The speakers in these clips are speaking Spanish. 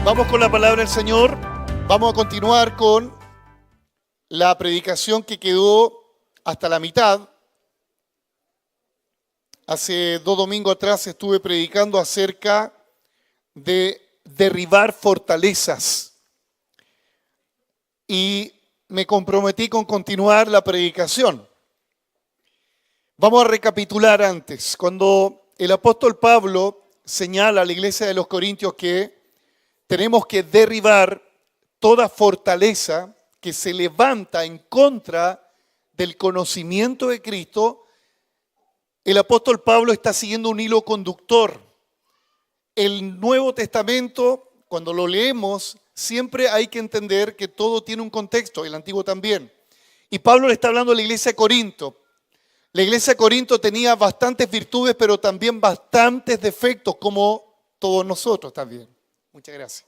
Vamos con la palabra del Señor. Vamos a continuar con la predicación que quedó hasta la mitad. Hace 2 domingos atrás estuve predicando acerca de derribar fortalezas. Y me comprometí con continuar la predicación. Vamos a recapitular antes. Cuando el apóstol Pablo señala a la iglesia de los Corintios que tenemos que derribar toda fortaleza que se levanta en contra del conocimiento de Cristo, el apóstol Pablo está siguiendo un hilo conductor. El Nuevo Testamento, cuando lo leemos, siempre hay que entender que todo tiene un contexto, el Antiguo también. Y Pablo le está hablando a la iglesia de Corinto. La iglesia de Corinto tenía bastantes virtudes, pero también bastantes defectos, como todos nosotros también. Muchas gracias.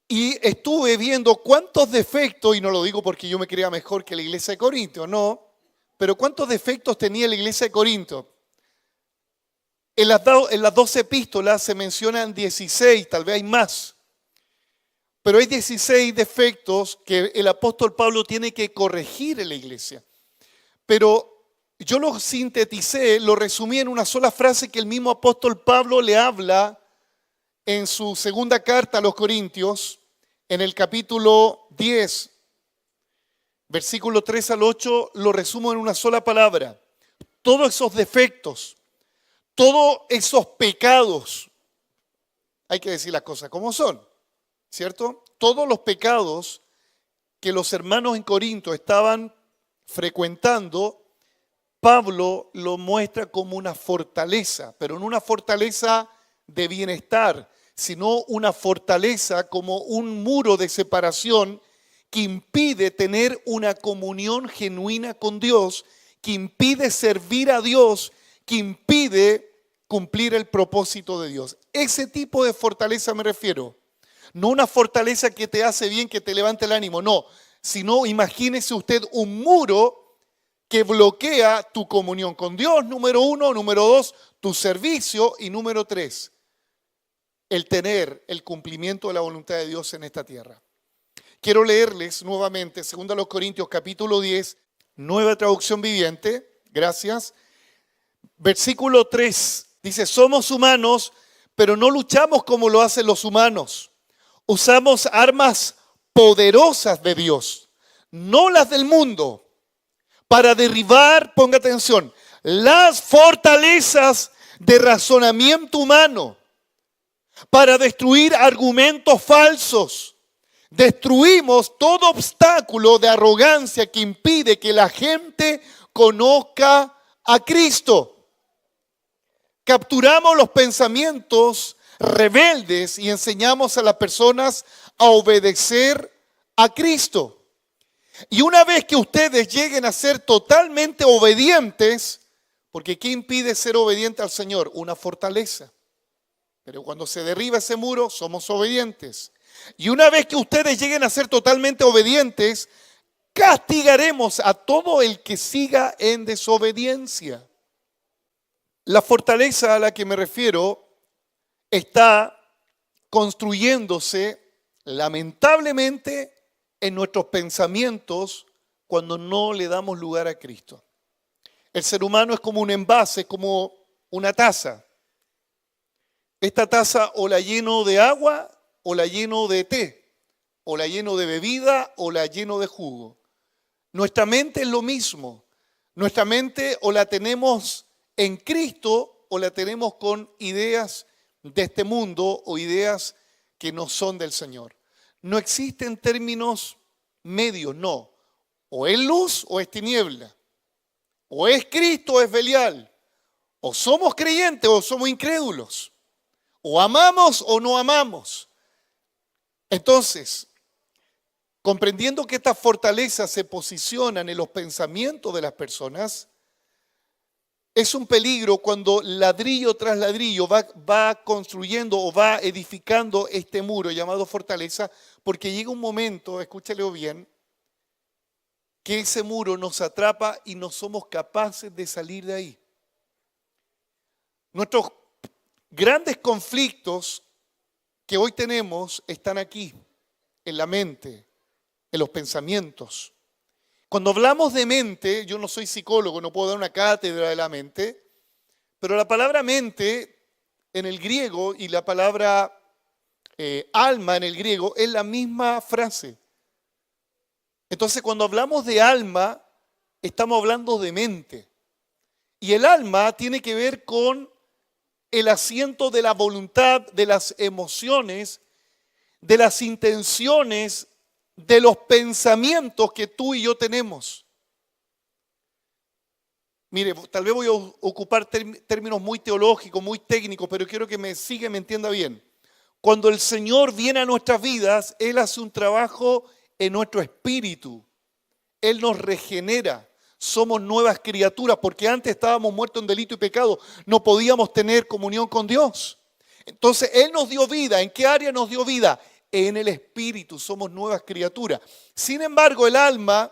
Y estuve viendo cuántos defectos, y no lo digo porque yo me crea mejor que la iglesia de Corinto, no, pero cuántos defectos tenía la iglesia de Corinto. En las 12 epístolas se mencionan 16, tal vez hay más. Pero hay 16 defectos que el apóstol Pablo tiene que corregir en la iglesia. Pero yo lo sinteticé, lo resumí en una sola frase que el mismo apóstol Pablo le habla en su segunda carta a los Corintios, en el capítulo 10, versículo 3 al 8, lo resumo en una sola palabra. Todos esos defectos, todos esos pecados, hay que decir las cosas como son, ¿cierto? Todos los pecados que los hermanos en Corinto estaban frecuentando, Pablo lo muestra como una fortaleza, pero no una fortaleza de bienestar, sino una fortaleza como un muro de separación que impide tener una comunión genuina con Dios, que impide servir a Dios, que impide cumplir el propósito de Dios. Ese tipo de fortaleza me refiero. No una fortaleza que te hace bien, que te levante el ánimo, no. Sino imagínese usted un muro que bloquea tu comunión con Dios, número 1, número 2, tu servicio y número 3, el tener el cumplimiento de la voluntad de Dios en esta tierra. Quiero leerles nuevamente, 2 Corintios capítulo 10, nueva traducción viviente, gracias. Versículo 3, dice, somos humanos, pero no luchamos como lo hacen los humanos. Usamos armas poderosas de Dios, no las del mundo, para derribar, ponga atención, las fortalezas de razonamiento humano, para destruir argumentos falsos. Destruimos todo obstáculo de arrogancia que impide que la gente conozca a Cristo. Capturamos los pensamientos rebeldes y enseñamos a las personas a obedecer a Cristo. Y una vez que ustedes lleguen a ser totalmente obedientes, porque ¿qué impide ser obediente al Señor? Una fortaleza. Pero cuando se derriba ese muro, somos obedientes. Y una vez que ustedes lleguen a ser totalmente obedientes, castigaremos a todo el que siga en desobediencia. La fortaleza a la que me refiero está construyéndose lamentablemente en nuestros pensamientos cuando no le damos lugar a Cristo. El ser humano es como un envase, como una taza. Esta taza o la lleno de agua o la lleno de té, o la lleno de bebida o la lleno de jugo. Nuestra mente es lo mismo. Nuestra mente o la tenemos en Cristo o la tenemos con ideas de este mundo o ideas que no son del Señor. No existen términos medios, no. O es luz o es tiniebla. O es Cristo o es Belial. O somos creyentes o somos incrédulos. O amamos o no amamos. Entonces, comprendiendo que estas fortalezas se posicionan en los pensamientos de las personas, es un peligro cuando ladrillo tras ladrillo va construyendo o va edificando este muro llamado fortaleza, porque llega un momento, escúchalo bien, que ese muro nos atrapa y no somos capaces de salir de ahí. Nuestros grandes conflictos que hoy tenemos están aquí, en la mente, en los pensamientos. Cuando hablamos de mente, yo no soy psicólogo, no puedo dar una cátedra de la mente, pero la palabra mente en el griego y la palabra alma en el griego es la misma frase. Entonces, cuando hablamos de alma, estamos hablando de mente. Y el alma tiene que ver con el asiento de la voluntad, de las emociones, de las intenciones, de los pensamientos que tú y yo tenemos. Mire, tal vez voy a ocupar términos muy teológicos, muy técnicos, pero quiero que me siga y me entienda bien. Cuando el Señor viene a nuestras vidas, Él hace un trabajo en nuestro espíritu. Él nos regenera. Somos nuevas criaturas, porque antes estábamos muertos en delito y pecado. No podíamos tener comunión con Dios. Entonces, Él nos dio vida. ¿En qué área nos dio vida? En el espíritu. Somos nuevas criaturas. Sin embargo, el alma,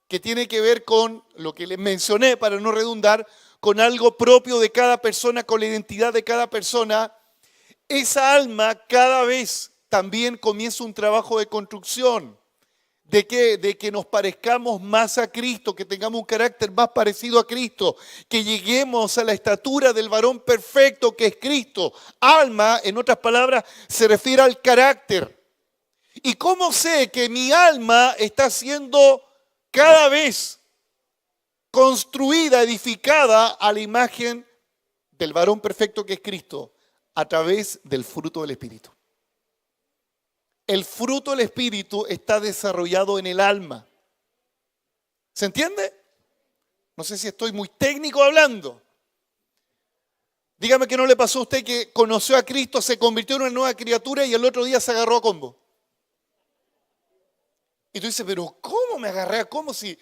que tiene que ver con lo que les mencioné, para no redundar, con algo propio de cada persona, con la identidad de cada persona, esa alma cada vez también comienza un trabajo de construcción. ¿De qué? De que nos parezcamos más a Cristo, que tengamos un carácter más parecido a Cristo, que lleguemos a la estatura del varón perfecto que es Cristo. Alma, en otras palabras, se refiere al carácter. ¿Y cómo sé que mi alma está siendo cada vez construida, edificada a la imagen del varón perfecto que es Cristo? A través del fruto del Espíritu. El fruto del Espíritu está desarrollado en el alma. ¿Se entiende? No sé si estoy muy técnico hablando. Dígame que no le pasó a usted que conoció a Cristo, se convirtió en una nueva criatura y el otro día se agarró a combo. Y tú dices, pero ¿cómo me agarré a combo si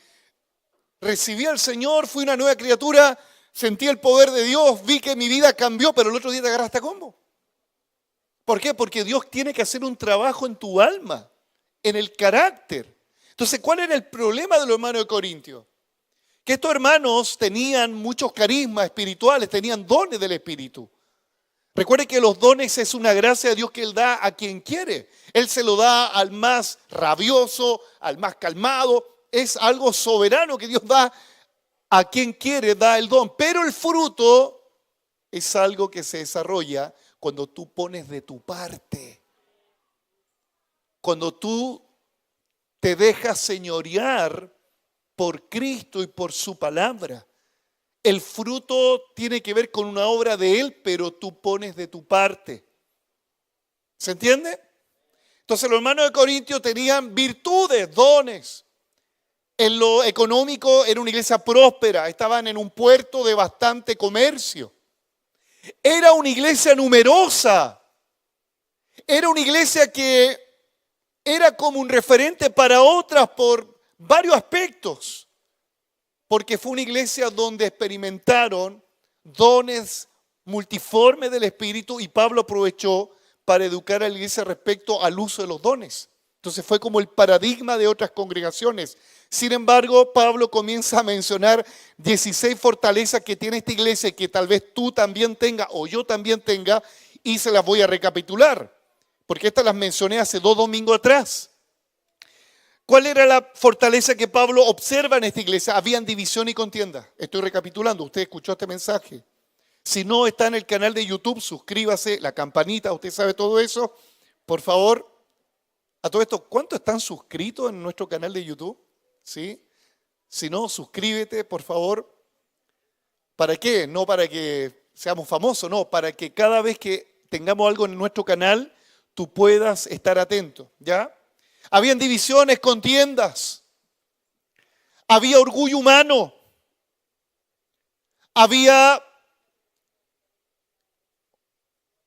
recibí al Señor, fui una nueva criatura, sentí el poder de Dios, vi que mi vida cambió, pero el otro día te agarraste a combo? ¿Por qué? Porque Dios tiene que hacer un trabajo en tu alma, en el carácter. Entonces, ¿cuál era el problema de los hermanos de Corintios? Que estos hermanos tenían muchos carismas espirituales, tenían dones del Espíritu. Recuerde que los dones es una gracia de Dios que Él da a quien quiere. Él se lo da al más rabioso, al más calmado. Es algo soberano que Dios da a quien quiere, da el don. Pero el fruto es algo que se desarrolla cuando tú pones de tu parte. Cuando tú te dejas señorear por Cristo y por su palabra. El fruto tiene que ver con una obra de Él, pero tú pones de tu parte. ¿Se entiende? Entonces los hermanos de Corintios tenían virtudes, dones. En lo económico era una iglesia próspera, estaban en un puerto de bastante comercio. Era una iglesia numerosa. Era una iglesia que era como un referente para otras por varios aspectos. Porque fue una iglesia donde experimentaron dones multiformes del Espíritu y Pablo aprovechó para educar a la iglesia respecto al uso de los dones. Entonces fue como el paradigma de otras congregaciones. Sin embargo, Pablo comienza a mencionar 16 fortalezas que tiene esta iglesia y que tal vez tú también tengas o yo también tenga, y se las voy a recapitular, porque estas las mencioné hace 2 domingos atrás. ¿Cuál era la fortaleza que Pablo observa en esta iglesia? Habían división y contienda. Estoy recapitulando, usted escuchó este mensaje. Si no está en el canal de YouTube, suscríbase, la campanita, usted sabe todo eso. Por favor, a todo esto, ¿cuántos están suscritos en nuestro canal de YouTube? ¿Sí? Si no, suscríbete, por favor. ¿Para qué? No para que seamos famosos, no, para que cada vez que tengamos algo en nuestro canal, tú puedas estar atento, ¿ya? Habían divisiones, contiendas. Había orgullo humano. Había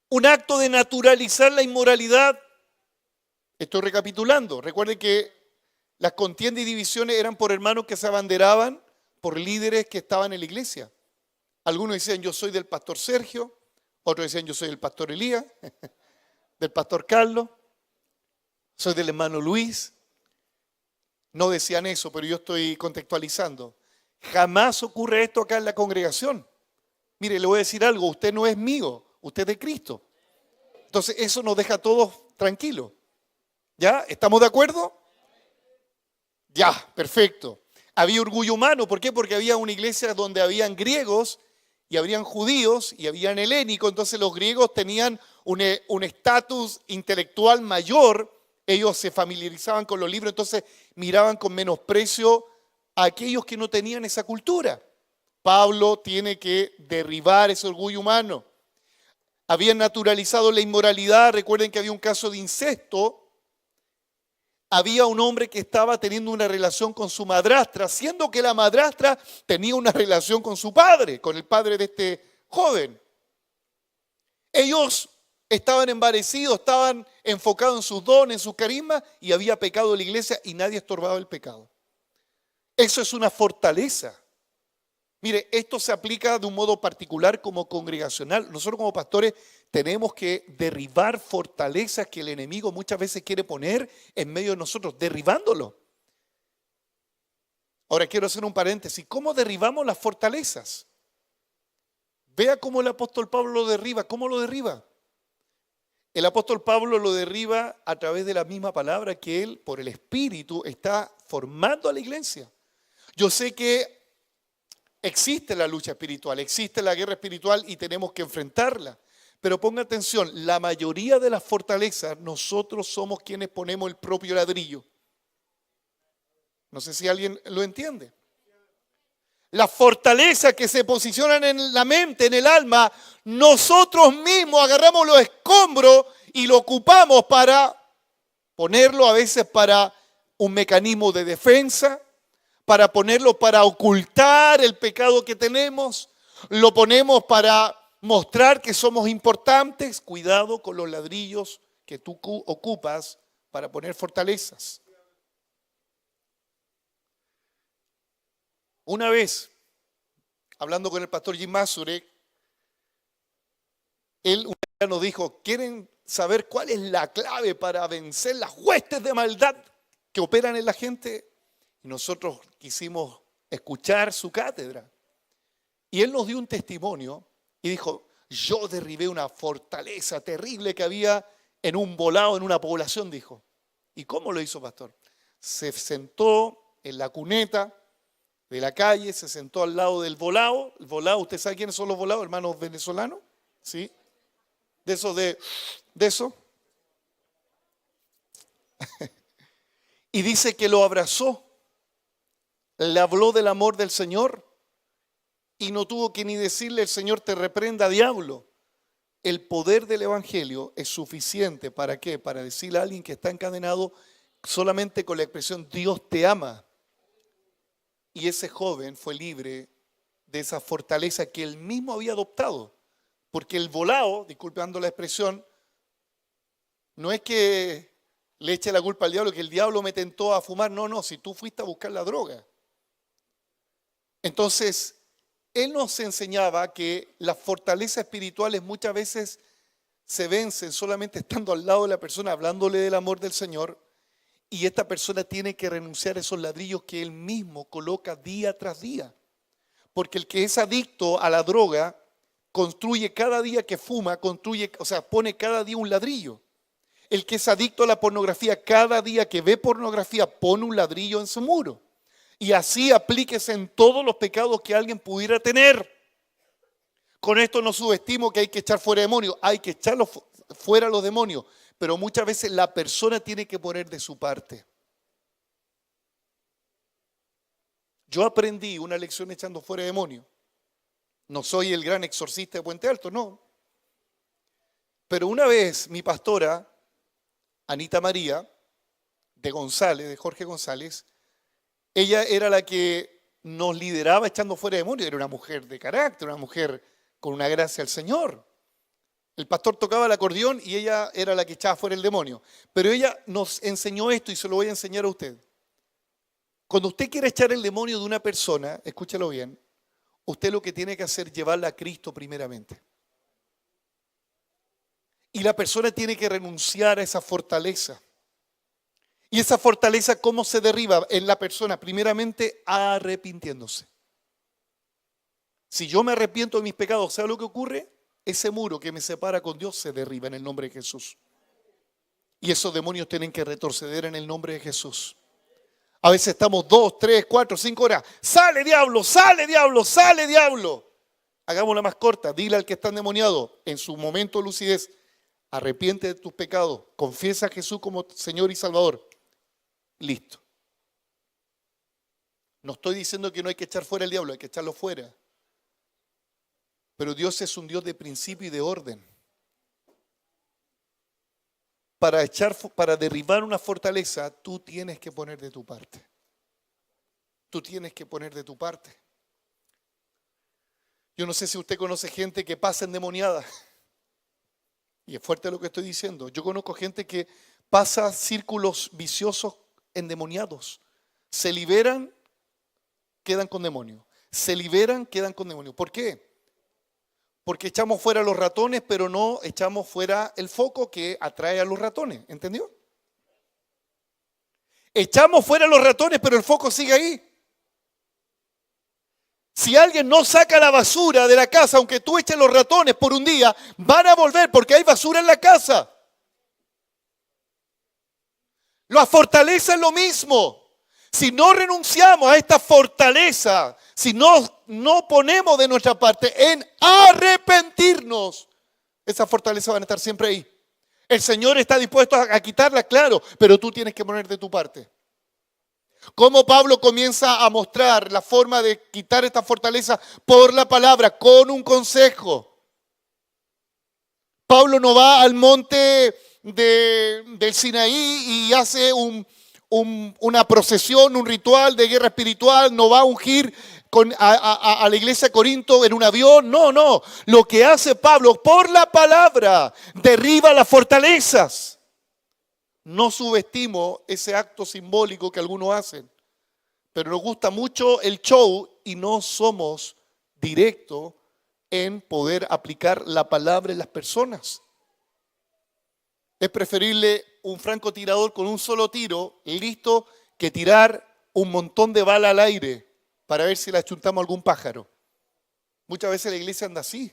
un acto de naturalizar la inmoralidad. Estoy recapitulando. Recuerden que las contiendas y divisiones eran por hermanos que se abanderaban por líderes que estaban en la iglesia. Algunos decían, yo soy del pastor Sergio. Otros decían, yo soy del pastor Elías, del pastor Carlos. Soy del hermano Luis. No decían eso, pero yo estoy contextualizando. Jamás ocurre esto acá en la congregación. Mire, le voy a decir algo. Usted no es mío, usted es de Cristo. Entonces eso nos deja a todos tranquilos. ¿Ya? ¿Estamos de acuerdo? Ya, perfecto. Había orgullo humano, ¿por qué? Porque había una iglesia donde habían griegos y habían judíos y habían helénicos, entonces los griegos tenían un estatus intelectual mayor, ellos se familiarizaban con los libros, entonces miraban con menosprecio a aquellos que no tenían esa cultura. Pablo tiene que derribar ese orgullo humano. Habían naturalizado la inmoralidad, recuerden que había un caso de incesto. Había un hombre que estaba teniendo una relación con su madrastra, siendo que la madrastra tenía una relación con su padre, con el padre de este joven. Ellos estaban envanecidos, estaban enfocados en sus dones, en sus carismas, y había pecado en la iglesia y nadie estorbaba el pecado. Eso es una fortaleza. Mire, esto se aplica de un modo particular como congregacional. Nosotros como pastores tenemos que derribar fortalezas que el enemigo muchas veces quiere poner en medio de nosotros, derribándolo. Ahora quiero hacer un paréntesis. ¿Cómo derribamos las fortalezas? Vea cómo el apóstol Pablo lo derriba. ¿Cómo lo derriba? El apóstol Pablo lo derriba a través de la misma palabra que él, por el Espíritu, está formando a la iglesia. Yo sé que existe la lucha espiritual, existe la guerra espiritual y tenemos que enfrentarla. Pero ponga atención, la mayoría de las fortalezas, nosotros somos quienes ponemos el propio ladrillo. No sé si alguien lo entiende. Las fortalezas que se posicionan en la mente, en el alma, nosotros mismos agarramos los escombros y lo ocupamos para ponerlo a veces para un mecanismo de defensa, para ponerlo para ocultar el pecado que tenemos, lo ponemos para mostrar que somos importantes. Cuidado con los ladrillos que tú ocupas para poner fortalezas. Una vez, hablando con el pastor Jim Masurek, él un día nos dijo, ¿quieren saber cuál es la clave para vencer las huestes de maldad que operan en la gente? Y nosotros quisimos escuchar su cátedra. Y él nos dio un testimonio y dijo, yo derribé una fortaleza terrible que había en un volado, en una población, dijo. ¿Y cómo lo hizo, pastor? Se sentó en la cuneta de la calle, se sentó al lado del volado. El volado, ¿usted sabe quiénes son los volados, hermanos venezolanos? ¿Sí? De eso. Y dice que lo abrazó. Le habló del amor del Señor y no tuvo que ni decirle el Señor te reprenda, diablo. El poder del Evangelio es suficiente. ¿Para qué? Para decirle a alguien que está encadenado solamente con la expresión Dios te ama. Y ese joven fue libre de esa fortaleza que él mismo había adoptado. Porque el volado, disculpando la expresión, no es que le eche la culpa al diablo, que el diablo me tentó a fumar. No, si tú fuiste a buscar la droga. Entonces, él nos enseñaba que las fortalezas espirituales muchas veces se vencen solamente estando al lado de la persona, hablándole del amor del Señor, y esta persona tiene que renunciar a esos ladrillos que él mismo coloca día tras día. Porque el que es adicto a la droga construye cada día que fuma, pone cada día un ladrillo. El que es adicto a la pornografía, cada día que ve pornografía, pone un ladrillo en su muro. Y así aplíquese en todos los pecados que alguien pudiera tener. Con esto no subestimo que hay que echar fuera demonios. Hay que echarlos fuera los demonios. Pero muchas veces la persona tiene que poner de su parte. Yo aprendí una lección echando fuera demonios. No soy el gran exorcista de Puente Alto, no. Pero una vez mi pastora, Anita María, de Jorge González, ella era la que nos lideraba echando fuera demonios. Era una mujer de carácter, una mujer con una gracia al Señor. El pastor tocaba el acordeón y ella era la que echaba fuera el demonio. Pero ella nos enseñó esto y se lo voy a enseñar a usted. Cuando usted quiere echar el demonio de una persona, escúchalo bien, usted lo que tiene que hacer es llevarla a Cristo primeramente. Y la persona tiene que renunciar a esa fortaleza. Y esa fortaleza, ¿cómo se derriba en la persona? Primeramente, arrepintiéndose. Si yo me arrepiento de mis pecados, ¿sabe lo que ocurre? ese muro que me separa con Dios se derriba en el nombre de Jesús. Y esos demonios tienen que retroceder en el nombre de Jesús. A veces estamos 2, 3, 4, 5 horas. ¡Sale diablo! ¡Sale diablo! ¡Sale diablo! Hagámosla más corta. Dile al que está endemoniado en su momento de lucidez: arrepiente de tus pecados. Confiesa a Jesús como Señor y Salvador. Listo. No estoy diciendo que no hay que echar fuera el diablo, hay que echarlo fuera. Pero Dios es un Dios de principio y de orden. Para derribar una fortaleza, tú tienes que poner de tu parte. Tú tienes que poner de tu parte. Yo no sé si usted conoce gente que pasa endemoniada. Y es fuerte lo que estoy diciendo. Yo conozco gente que pasa círculos viciosos endemoniados. Se liberan, quedan con demonios. Se liberan, quedan con demonios. ¿Por qué? Porque echamos fuera los ratones, pero no echamos fuera el foco que atrae a los ratones. ¿Entendió? Echamos fuera los ratones, pero el foco sigue ahí. Si alguien no saca la basura de la casa, aunque tú eches los ratones por un día, van a volver porque hay basura en la casa. La fortaleza es lo mismo. Si no renunciamos a esta fortaleza, si no ponemos de nuestra parte en arrepentirnos, esas fortalezas van a estar siempre ahí. El Señor está dispuesto a quitarla, claro, pero tú tienes que poner de tu parte. Como Pablo comienza a mostrar la forma de quitar esta fortaleza por la palabra, con un consejo. Pablo no va al monte del Sinaí y hace una procesión, un ritual de guerra espiritual, no va a ungir a la iglesia de Corinto en un avión, no. Lo que hace Pablo por la palabra derriba las fortalezas. No subestimo ese acto simbólico que algunos hacen, pero nos gusta mucho el show y no somos directos en poder aplicar la palabra en las personas. Es preferible un francotirador con un solo tiro, listo, que tirar un montón de balas al aire para ver si le achuntamos a algún pájaro. Muchas veces la iglesia anda así.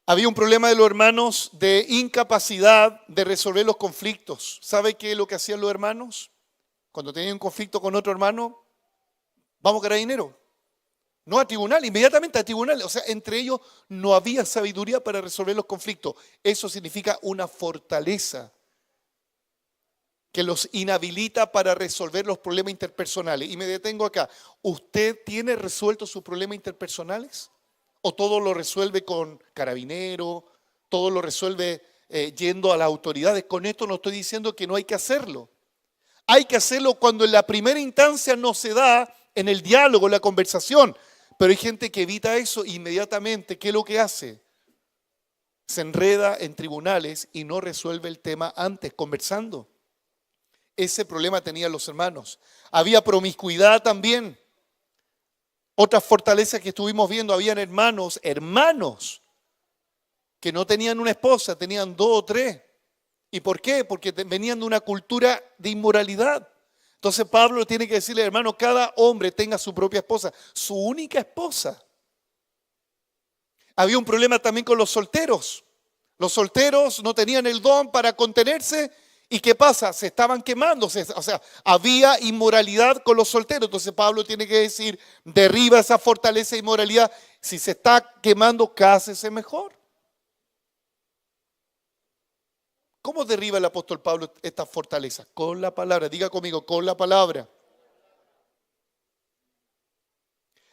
Había un problema de los hermanos de incapacidad de resolver los conflictos. ¿Sabe qué es lo que hacían los hermanos? Cuando tenían un conflicto con otro hermano, vamos a carabineros. No a tribunal, inmediatamente a tribunal. O sea, entre ellos no había sabiduría para resolver los conflictos. Eso significa una fortaleza que los inhabilita para resolver los problemas interpersonales. Y me detengo acá. ¿Usted tiene resueltos sus problemas interpersonales? ¿O todo lo resuelve con carabinero? ¿Todo lo resuelve yendo a las autoridades? Con esto no estoy diciendo que no hay que hacerlo. Hay que hacerlo cuando en la primera instancia no se da en el diálogo, en la conversación. Pero hay gente que evita eso inmediatamente. ¿Qué es lo que hace? Se enreda en tribunales y no resuelve el tema antes, conversando. Ese problema tenían los hermanos. Había promiscuidad también. Otras fortalezas que estuvimos viendo, habían hermanos que no tenían una esposa, tenían 2 o 3. ¿Y por qué? Porque venían de una cultura de inmoralidad. Entonces Pablo tiene que decirle, hermano, cada hombre tenga su propia esposa, su única esposa. Había un problema también con los solteros. Los solteros no tenían el don para contenerse. ¿Y qué pasa? Se estaban quemando. O sea, había inmoralidad con los solteros. Entonces Pablo tiene que decir, derriba esa fortaleza de inmoralidad. Si se está quemando, cásese mejor. ¿Cómo derriba el apóstol Pablo esta fortaleza? Con la palabra. Diga conmigo, con la palabra.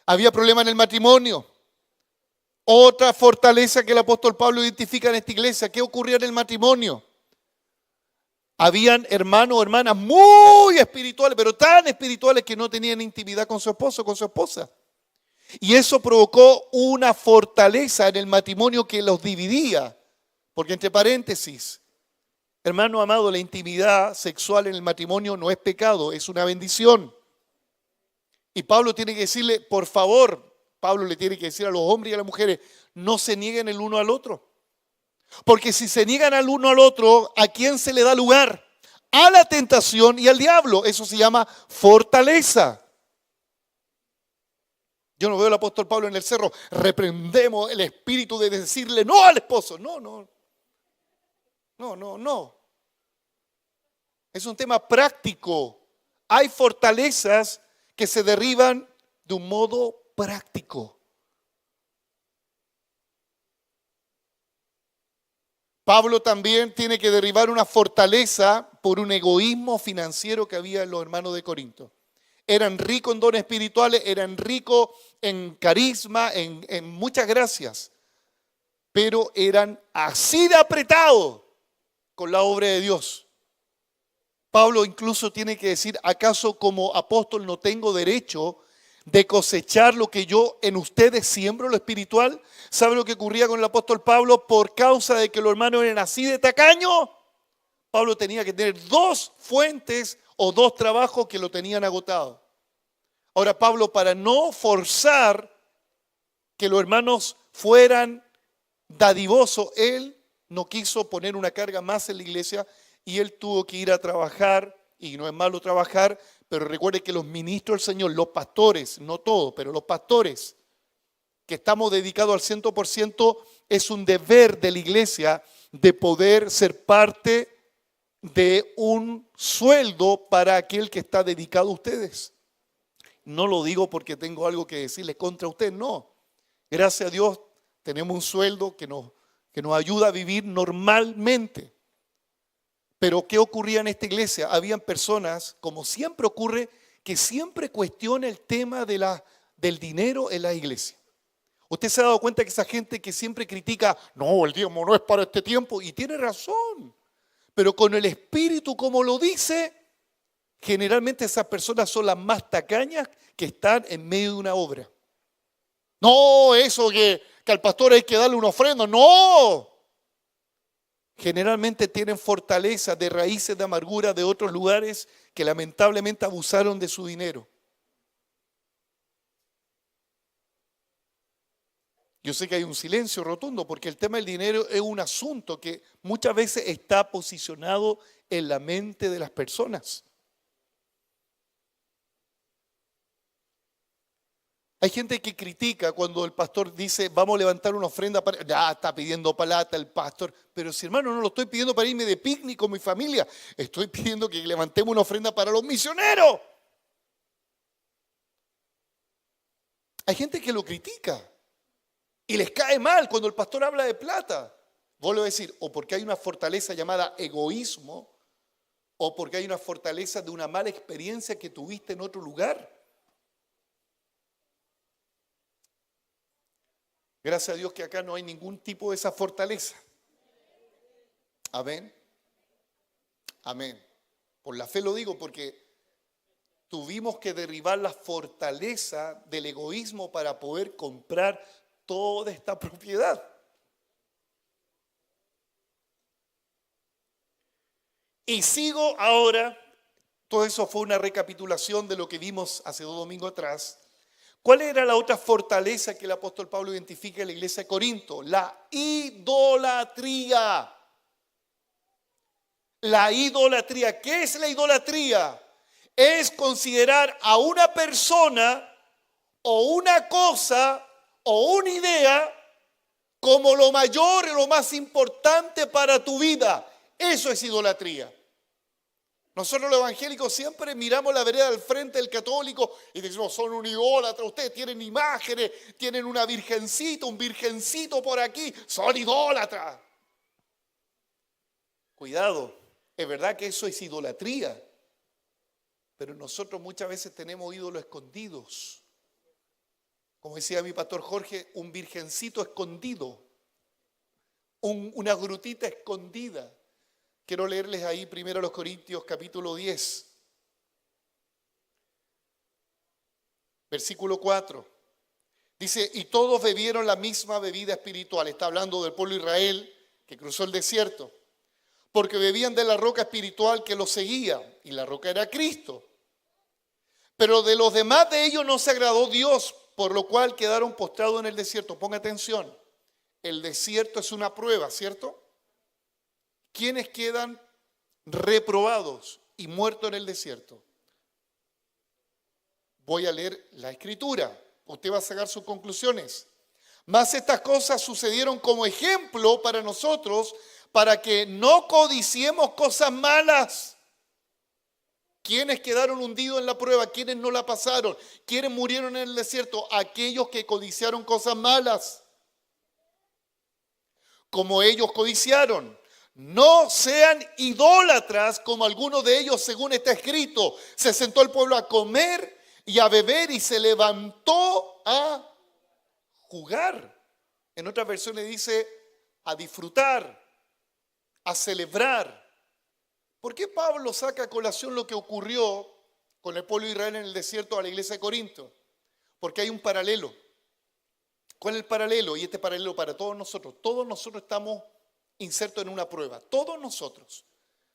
Había problema en el matrimonio. Otra fortaleza que el apóstol Pablo identifica en esta iglesia. ¿Qué ocurría en el matrimonio? Habían hermanos o hermanas muy espirituales, pero tan espirituales que no tenían intimidad con su esposo o con su esposa. Y eso provocó una fortaleza en el matrimonio que los dividía. Porque entre paréntesis, hermano amado, la intimidad sexual en el matrimonio no es pecado, es una bendición. Y Pablo tiene que decirle, por favor, Pablo le tiene que decir a los hombres y a las mujeres, no se nieguen el uno al otro. Porque si se niegan al uno al otro, ¿a quién se le da lugar? A la tentación y al diablo. Eso se llama fortaleza. Yo no veo al apóstol Pablo en el cerro, reprendemos el espíritu de decirle no al esposo. No, no, no, no, no. Es un tema práctico. Hay fortalezas que se derriban de un modo práctico. Pablo también tiene que derribar una fortaleza por un egoísmo financiero que había en los hermanos de Corinto. Eran ricos en dones espirituales, eran ricos en carisma, en muchas gracias, pero eran así de apretados con la obra de Dios. Pablo incluso tiene que decir, ¿acaso como apóstol no tengo derecho de cosechar lo que yo en ustedes siembro, lo espiritual? ¿Sabe lo que ocurría con el apóstol Pablo? Por causa de que los hermanos eran así de tacaños, Pablo tenía que tener dos fuentes o dos trabajos que lo tenían agotado. Ahora Pablo, para no forzar que los hermanos fueran dadivosos, él no quiso poner una carga más en la iglesia y él tuvo que ir a trabajar, y no es malo trabajar, pero recuerde que los ministros del Señor, los pastores, no todos, pero los pastores que estamos dedicados al 100%, es un deber de la iglesia de poder ser parte de un sueldo para aquel que está dedicado a ustedes. No lo digo porque tengo algo que decirle contra usted, no. Gracias a Dios tenemos un sueldo que nos ayuda a vivir normalmente. Pero ¿qué ocurría en esta iglesia? Habían personas, como siempre ocurre, que siempre cuestiona el tema del dinero en la iglesia. Usted se ha dado cuenta que esa gente que siempre critica, no, el diezmo no es para este tiempo, y tiene razón. Pero con el espíritu, como lo dice, generalmente esas personas son las más tacañas que están en medio de una obra. No, eso que al pastor hay que darle una ofrenda, no. Generalmente tienen fortaleza de raíces de amargura de otros lugares que lamentablemente abusaron de su dinero. Yo sé que hay un silencio rotundo porque el tema del dinero es un asunto que muchas veces está posicionado en la mente de las personas. Hay gente que critica cuando el pastor dice, vamos a levantar una ofrenda para... Ya está pidiendo plata el pastor. Pero si hermano, no lo estoy pidiendo para irme de picnic con mi familia. Estoy pidiendo que levantemos una ofrenda para los misioneros. Hay gente que lo critica y les cae mal cuando el pastor habla de plata. Vuelvo a decir, o porque hay una fortaleza llamada egoísmo, o porque hay una fortaleza de una mala experiencia que tuviste en otro lugar. Gracias a Dios que acá no hay ningún tipo de esa fortaleza. Amén. Amén. Por la fe lo digo porque tuvimos que derribar la fortaleza del egoísmo para poder comprar toda esta propiedad. Y sigo ahora, todo eso fue una recapitulación de lo que vimos hace 2 domingos atrás. ¿Cuál era la otra fortaleza que el apóstol Pablo identifica en la iglesia de Corinto? La idolatría. La idolatría. ¿Qué es la idolatría? Es considerar a una persona o una cosa o una idea como lo mayor y lo más importante para tu vida. Eso es idolatría. Nosotros los evangélicos siempre miramos la vereda al frente del católico y decimos, son un idólatra, ustedes tienen imágenes, tienen una virgencita, un virgencito por aquí, son idólatras. Cuidado, es verdad que eso es idolatría, pero nosotros muchas veces tenemos ídolos escondidos. Como decía mi pastor Jorge, un virgencito escondido, una grutita escondida. Quiero leerles ahí primero los Corintios capítulo 10, versículo 4. Dice, y todos bebieron la misma bebida espiritual. Está hablando del pueblo de Israel que cruzó el desierto. Porque bebían de la roca espiritual que los seguía. Y la roca era Cristo. Pero de los demás de ellos no se agradó Dios, por lo cual quedaron postrados en el desierto. Ponga atención. El desierto es una prueba, ¿cierto? ¿Quiénes quedan reprobados y muertos en el desierto? Voy a leer la escritura. Usted va a sacar sus conclusiones. Mas estas cosas sucedieron como ejemplo para nosotros, para que no codiciemos cosas malas. ¿Quiénes quedaron hundidos en la prueba? ¿Quiénes no la pasaron? ¿Quiénes murieron en el desierto? Aquellos que codiciaron cosas malas. Como ellos codiciaron. No sean idólatras como algunos de ellos, según está escrito. Se sentó el pueblo a comer y a beber y se levantó a jugar. En otras versiones dice a disfrutar, a celebrar. ¿Por qué Pablo saca a colación lo que ocurrió con el pueblo de Israel en el desierto a la iglesia de Corinto? Porque hay un paralelo. ¿Cuál es el paralelo? Y este paralelo para todos nosotros. Todos nosotros estamos insertos en una prueba. Todos nosotros.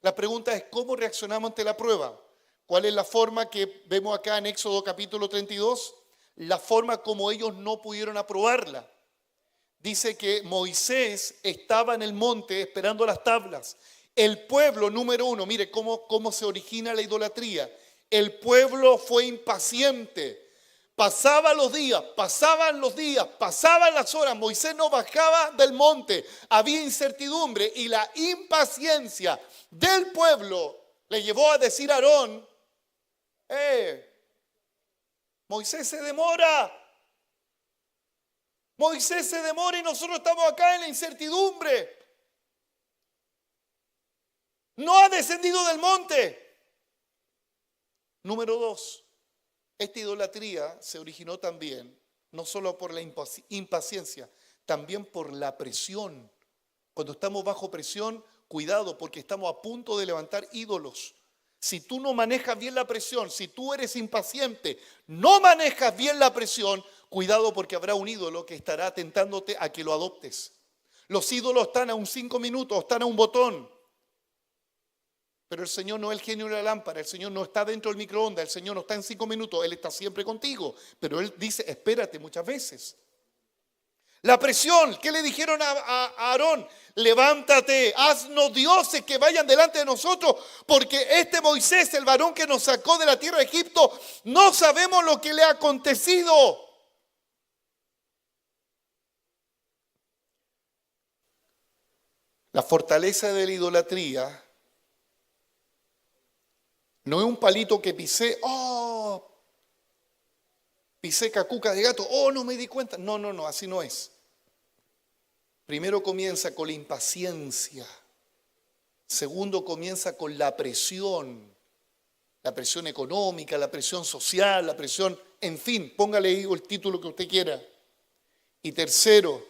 La pregunta es, ¿cómo reaccionamos ante la prueba? ¿Cuál es la forma que vemos acá en Éxodo capítulo 32? La forma como ellos no pudieron aprobarla. Dice que Moisés estaba en el monte esperando las tablas. El pueblo, número uno, mire cómo se origina la idolatría. El pueblo fue impaciente. Pasaban los días, pasaban las horas. Moisés no bajaba del monte. Había incertidumbre y la impaciencia del pueblo le llevó a decir a Aarón, Moisés se demora. Moisés se demora y nosotros estamos acá en la incertidumbre. No ha descendido del monte. Número dos, esta idolatría se originó también, no solo por la impaciencia, también por la presión. Cuando estamos bajo presión, cuidado, porque estamos a punto de levantar ídolos. Si tú no manejas bien la presión, si tú eres impaciente, no manejas bien la presión, cuidado porque habrá un ídolo que estará tentándote a que lo adoptes. Los ídolos están a un 5 minutos, están a un botón. Pero el Señor no es el genio de la lámpara, el Señor no está dentro del microondas, el Señor no está en 5 minutos, Él está siempre contigo. Pero Él dice, espérate muchas veces. La presión, ¿qué le dijeron a Aarón? Levántate, haznos dioses que vayan delante de nosotros, porque este Moisés, el varón que nos sacó de la tierra de Egipto, no sabemos lo que le ha acontecido. La fortaleza de la idolatría no es un palito que pisé, pisé cacuca de gato, no me di cuenta. No, así no es. Primero comienza con la impaciencia. Segundo comienza con la presión económica, la presión social, la presión, en fin, póngale ahí el título que usted quiera. Y tercero,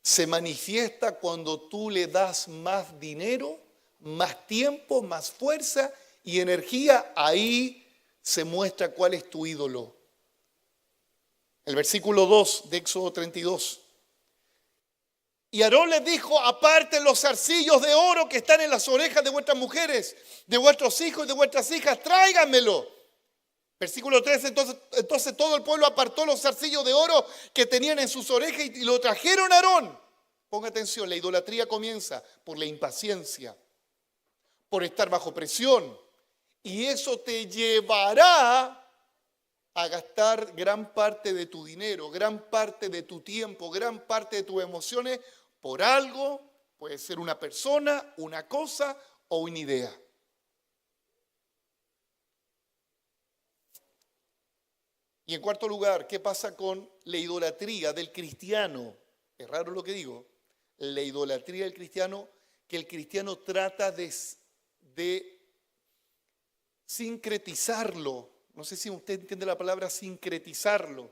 se manifiesta cuando tú le das más dinero, más tiempo, más fuerza y energía. Ahí se muestra cuál es tu ídolo. El versículo 2 de Éxodo 32. Y Aarón les dijo, aparten los zarcillos de oro que están en las orejas de vuestras mujeres, de vuestros hijos y de vuestras hijas, tráiganmelo. Versículo 13, entonces todo el pueblo apartó los zarcillos de oro que tenían en sus orejas y lo trajeron a Aarón. Ponga atención, la idolatría comienza por la impaciencia, por estar bajo presión. Y eso te llevará a gastar gran parte de tu dinero, gran parte de tu tiempo, gran parte de tus emociones por algo, puede ser una persona, una cosa o una idea. Y en cuarto lugar, ¿qué pasa con la idolatría del cristiano? Es raro lo que digo. La idolatría del cristiano, que el cristiano trata de sincretizarlo. No sé si usted entiende la palabra sincretizarlo.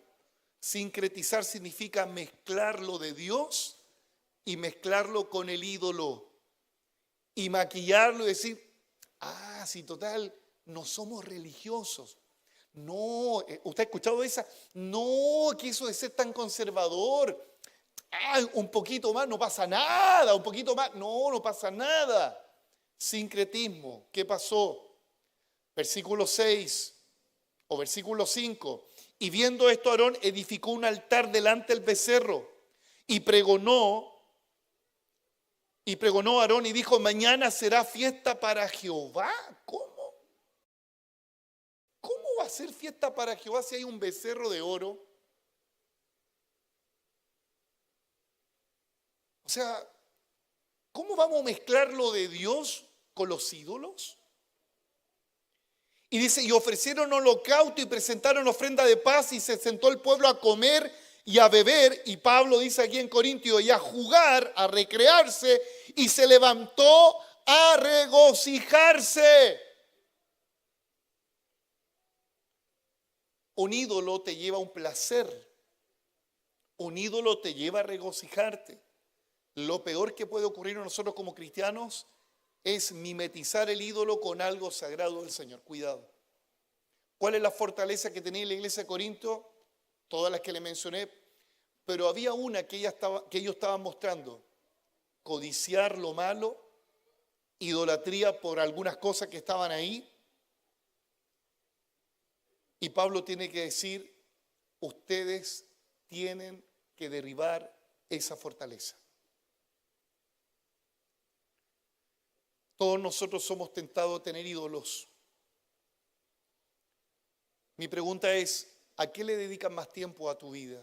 Sincretizar significa mezclarlo de Dios y mezclarlo con el ídolo. Y maquillarlo y decir, sí, total, no somos religiosos. No, ¿usted ha escuchado esa? No, que eso de ser tan conservador. Un poquito más, no pasa nada. Un poquito más, no pasa nada. Sincretismo, ¿qué pasó? Versículo 6 o versículo 5. Y viendo esto, Aarón edificó un altar delante del becerro y pregonó Aarón y dijo, mañana será fiesta para Jehová. ¿Cómo va a ser fiesta para Jehová si hay un becerro de oro? O sea, ¿cómo vamos a mezclar lo de Dios con los ídolos? Y dice, y ofrecieron holocausto y presentaron ofrenda de paz y se sentó el pueblo a comer y a beber. Y Pablo dice aquí en Corintios, y a jugar, a recrearse, y se levantó a regocijarse. Un ídolo te lleva a un placer. Un ídolo te lleva a regocijarte. Lo peor que puede ocurrir a nosotros como cristianos es mimetizar el ídolo con algo sagrado del Señor. Cuidado. ¿Cuál es la fortaleza que tenía la iglesia de Corinto? Todas las que le mencioné. Pero había una que ellos estaban mostrando. Codiciar lo malo, idolatría por algunas cosas que estaban ahí. Y Pablo tiene que decir, ustedes tienen que derribar esa fortaleza. Todos nosotros somos tentados a tener ídolos. Mi pregunta es, ¿a qué le dedicas más tiempo a tu vida?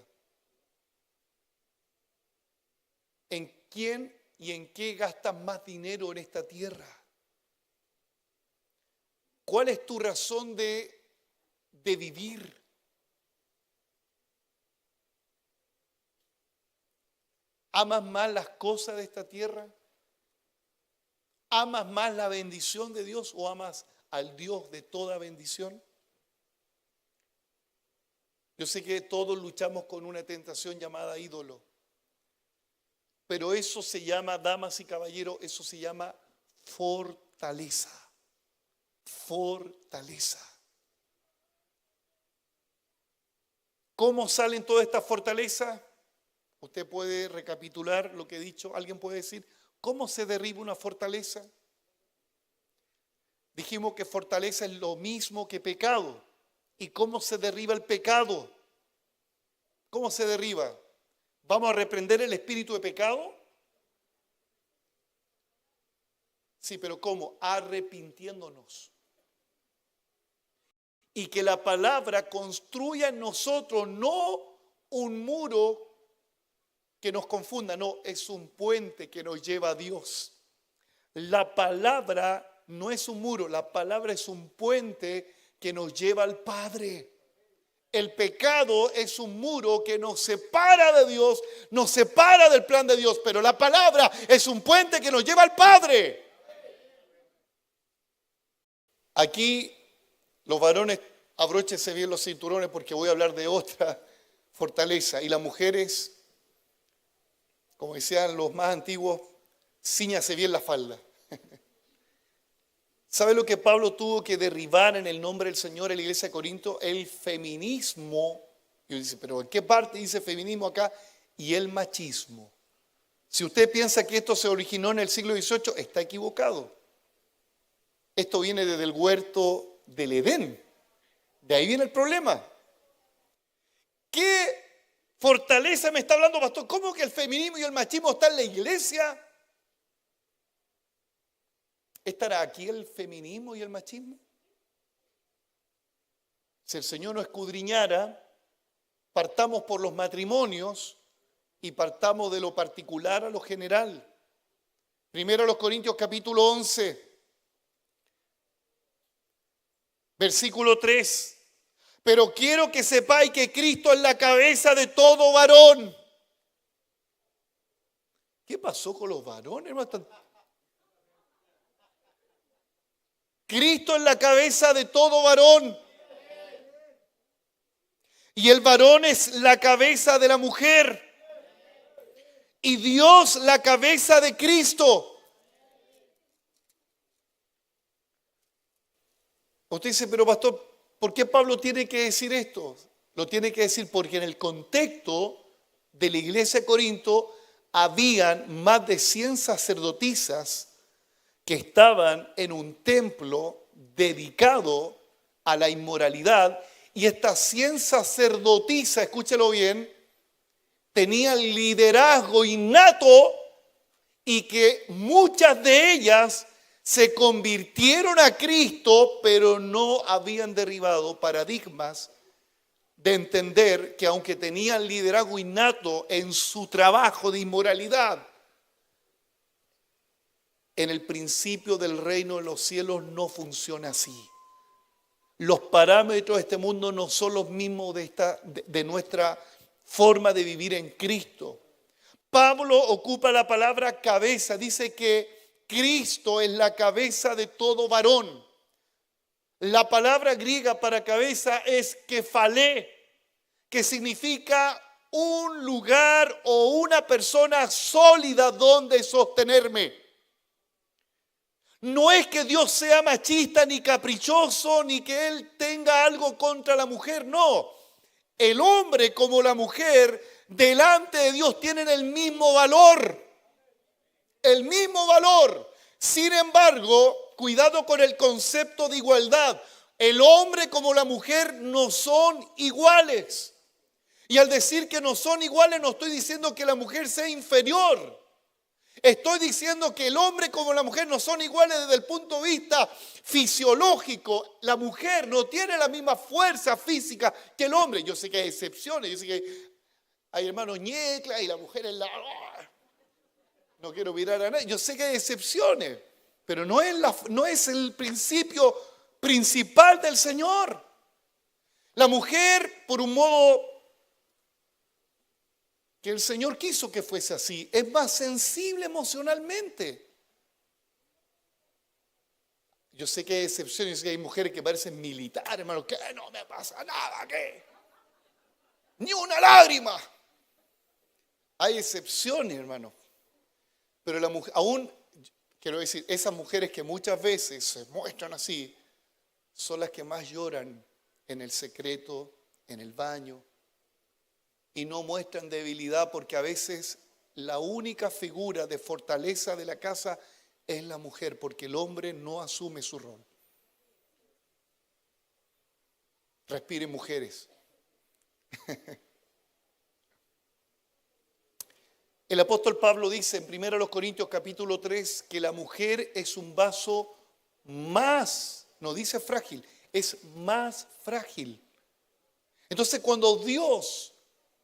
¿En quién y en qué gastas más dinero en esta tierra? ¿Cuál es tu razón de vivir? ¿Amas más las cosas de esta tierra? ¿Amas más la bendición de Dios o amas al Dios de toda bendición? Yo sé que todos luchamos con una tentación llamada ídolo, pero eso se llama, damas y caballeros, eso se llama fortaleza. Fortaleza. ¿Cómo salen todas estas fortalezas? Usted puede recapitular lo que he dicho. ¿Alguien puede decir cómo se derriba una fortaleza? Dijimos que fortaleza es lo mismo que pecado. ¿Y cómo se derriba el pecado? ¿Cómo se derriba? ¿Vamos a reprender el espíritu de pecado? Sí, pero ¿cómo? Arrepintiéndonos. Y que la palabra construya en nosotros no un muro que nos confunda, no, es un puente que nos lleva a Dios. La palabra no es un muro, la palabra es un puente que nos lleva al Padre. El pecado es un muro que nos separa de Dios, nos separa del plan de Dios, pero la palabra es un puente que nos lleva al Padre. Aquí los varones, abróchense bien los cinturones porque voy a hablar de otra fortaleza. Y las mujeres, como decían los más antiguos, cíñase bien la falda. ¿Sabe lo que Pablo tuvo que derribar en el nombre del Señor en la iglesia de Corinto? El feminismo. Y uno dice, pero ¿en qué parte dice feminismo acá? Y el machismo. Si usted piensa que esto se originó en el siglo XVIII, está equivocado. Esto viene desde el huerto del Edén. De ahí viene el problema. ¿Qué fortaleza me está hablando, pastor? ¿Cómo que el feminismo y el machismo están en la iglesia? ¿Estará aquí el feminismo y el machismo? Si el Señor no escudriñara, partamos por los matrimonios y partamos de lo particular a lo general. Primero a los Corintios capítulo 11, versículo 3. Pero quiero que sepáis que Cristo es la cabeza de todo varón. ¿Qué pasó con los varones, hermano? Cristo es la cabeza de todo varón. Y el varón es la cabeza de la mujer. Y Dios la cabeza de Cristo. Usted dice, pero pastor, ¿por qué Pablo tiene que decir esto? Lo tiene que decir porque en el contexto de la iglesia de Corinto habían más de 100 sacerdotisas que estaban en un templo dedicado a la inmoralidad, y estas 100 sacerdotisas, escúchelo bien, tenían liderazgo innato y que muchas de ellas se convirtieron a Cristo, pero no habían derribado paradigmas de entender que aunque tenían liderazgo innato en su trabajo de inmoralidad, en el principio del reino de los cielos no funciona así. Los parámetros de este mundo no son los mismos de nuestra forma de vivir en Cristo. Pablo ocupa la palabra cabeza, dice que Cristo es la cabeza de todo varón. La palabra griega para cabeza es kefalé, que significa un lugar o una persona sólida donde sostenerme. No es que Dios sea machista ni caprichoso, ni que Él tenga algo contra la mujer, no. El hombre como la mujer delante de Dios tienen el mismo valor. El mismo valor. Sin embargo, cuidado con el concepto de igualdad. El hombre como la mujer no son iguales. Y al decir que no son iguales, no estoy diciendo que la mujer sea inferior. Estoy diciendo que el hombre como la mujer no son iguales desde el punto de vista fisiológico. La mujer no tiene la misma fuerza física que el hombre. Yo sé que hay excepciones. Yo sé que hay hermanos ñeclas y la mujer es la... No quiero mirar a nadie. Yo sé que hay excepciones, pero no es el principio principal del Señor. La mujer, por un modo que el Señor quiso que fuese así, es más sensible emocionalmente. Yo sé que hay excepciones, yo sé que hay mujeres que parecen militares, hermano, que no me pasa nada, que ni una lágrima. Hay excepciones, hermano. Pero la mujer, aún, quiero decir, esas mujeres que muchas veces se muestran así, son las que más lloran en el secreto, en el baño, y no muestran debilidad porque a veces la única figura de fortaleza de la casa es la mujer, porque el hombre no asume su rol. Respiren, mujeres. El apóstol Pablo dice en 1 Corintios capítulo 3 que la mujer es un vaso más, no dice frágil, es más frágil. Entonces cuando Dios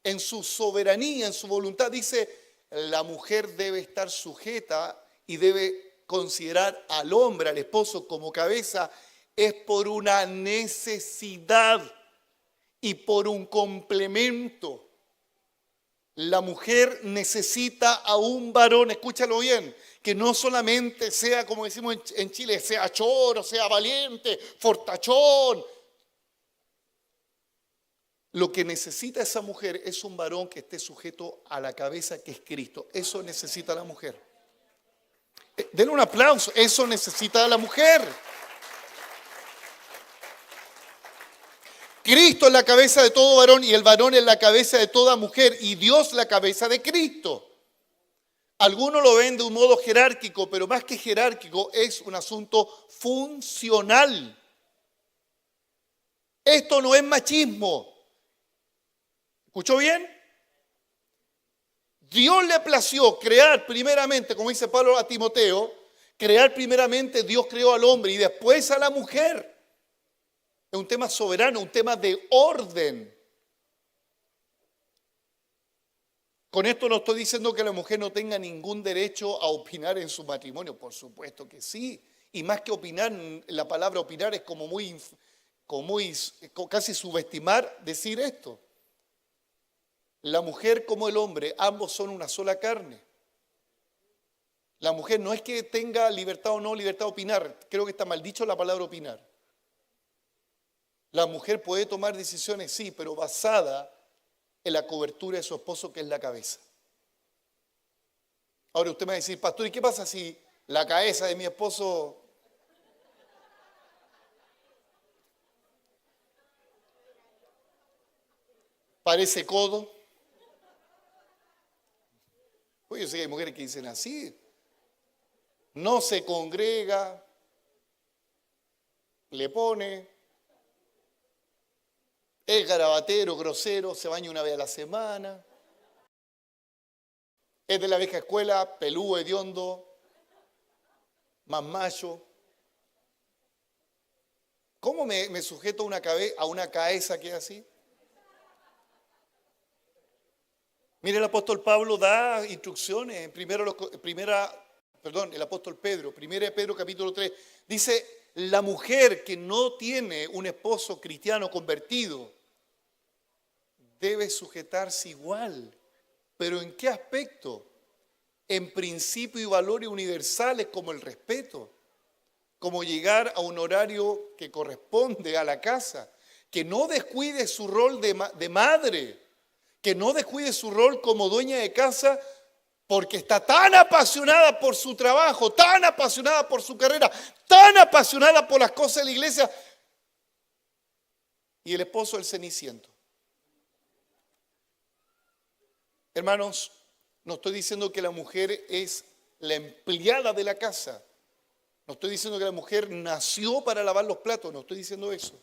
en su soberanía, en su voluntad dice la mujer debe estar sujeta y debe considerar al hombre, al esposo como cabeza, es por una necesidad y por un complemento. La mujer necesita a un varón, escúchalo bien, que no solamente sea, como decimos en Chile, sea choro, sea valiente, fortachón. Lo que necesita esa mujer es un varón que esté sujeto a la cabeza que es Cristo. Eso necesita la mujer. Denle un aplauso, eso necesita la mujer. Cristo es la cabeza de todo varón y el varón es la cabeza de toda mujer y Dios la cabeza de Cristo. Algunos lo ven de un modo jerárquico, pero más que jerárquico es un asunto funcional. Esto no es machismo. ¿Escuchó bien? Dios le plació crear primeramente, como dice Pablo a Timoteo, crear primeramente Dios creó al hombre y después a la mujer. Es un tema soberano, un tema de orden. Con esto no estoy diciendo que la mujer no tenga ningún derecho a opinar en su matrimonio, por supuesto que sí. Y más que opinar, la palabra opinar es como casi subestimar decir esto. La mujer como el hombre, ambos son una sola carne. La mujer no es que tenga libertad o no libertad de opinar, creo que está mal dicho la palabra opinar. La mujer puede tomar decisiones, sí, pero basada en la cobertura de su esposo, que es la cabeza. Ahora usted me va a decir, pastor, ¿y qué pasa si la cabeza de mi esposo parece codo? Pues yo sé que hay mujeres que dicen así. No se congrega, le pone, es garabatero, grosero, se baña una vez a la semana, es de la vieja escuela, pelúo, hediondo, más macho. ¿Cómo me sujeto a una cabeza que es así? Mire, el apóstol Pablo da instrucciones en el apóstol Pedro, 1 Pedro capítulo 3, dice, la mujer que no tiene un esposo cristiano convertido debe sujetarse igual. ¿Pero en qué aspecto? En principios y valores universales como el respeto, como llegar a un horario que corresponde a la casa, que no descuide su rol de madre, que no descuide su rol como dueña de casa, porque está tan apasionada por su trabajo, tan apasionada por su carrera, tan apasionada por las cosas de la iglesia, y el esposo el ceniciento. Hermanos, no estoy diciendo que la mujer es la empleada de la casa. No estoy diciendo que la mujer nació para lavar los platos, no estoy diciendo eso.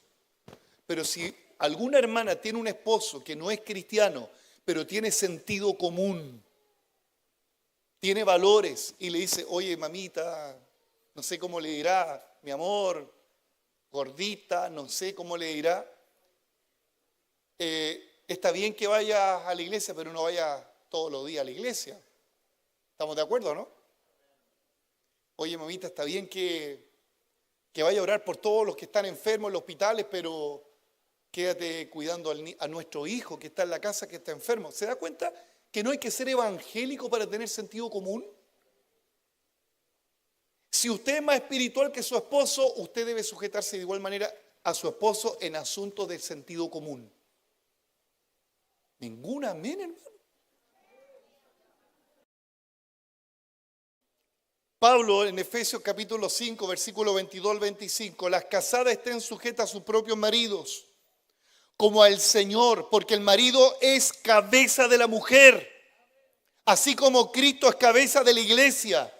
Pero si alguna hermana tiene un esposo que no es cristiano, pero tiene sentido común, tiene valores y le dice, oye mamita, no sé cómo le dirá, mi amor, gordita, no sé cómo le dirá, está bien que vaya a la iglesia, pero no vaya todos los días a la iglesia. ¿Estamos de acuerdo, no? Oye mamita, está bien que vaya a orar por todos los que están enfermos en los hospitales, pero quédate cuidando a nuestro hijo que está en la casa, que está enfermo. ¿Se da cuenta que no hay que ser evangélico para tener sentido común? Si usted es más espiritual que su esposo, usted debe sujetarse de igual manera a su esposo en asuntos de sentido común. Ninguna, amén, hermano. Pablo en Efesios capítulo 5, versículo 22 al 25, las casadas estén sujetas a sus propios maridos, como al Señor, porque el marido es cabeza de la mujer, así como Cristo es cabeza de la iglesia,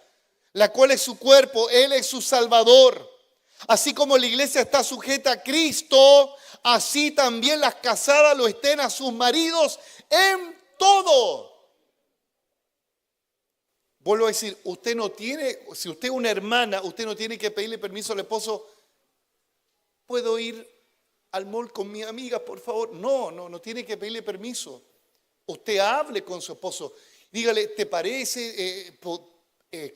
la cual es su cuerpo, Él es su Salvador. Así como la iglesia está sujeta a Cristo, así también las casadas lo estén a sus maridos en todo. Vuelvo a decir, si usted es una hermana, usted no tiene que pedirle permiso al esposo. ¿Puedo ir al mall con mi amiga, por favor? No tiene que pedirle permiso. Usted hable con su esposo. Dígale, ¿te parece?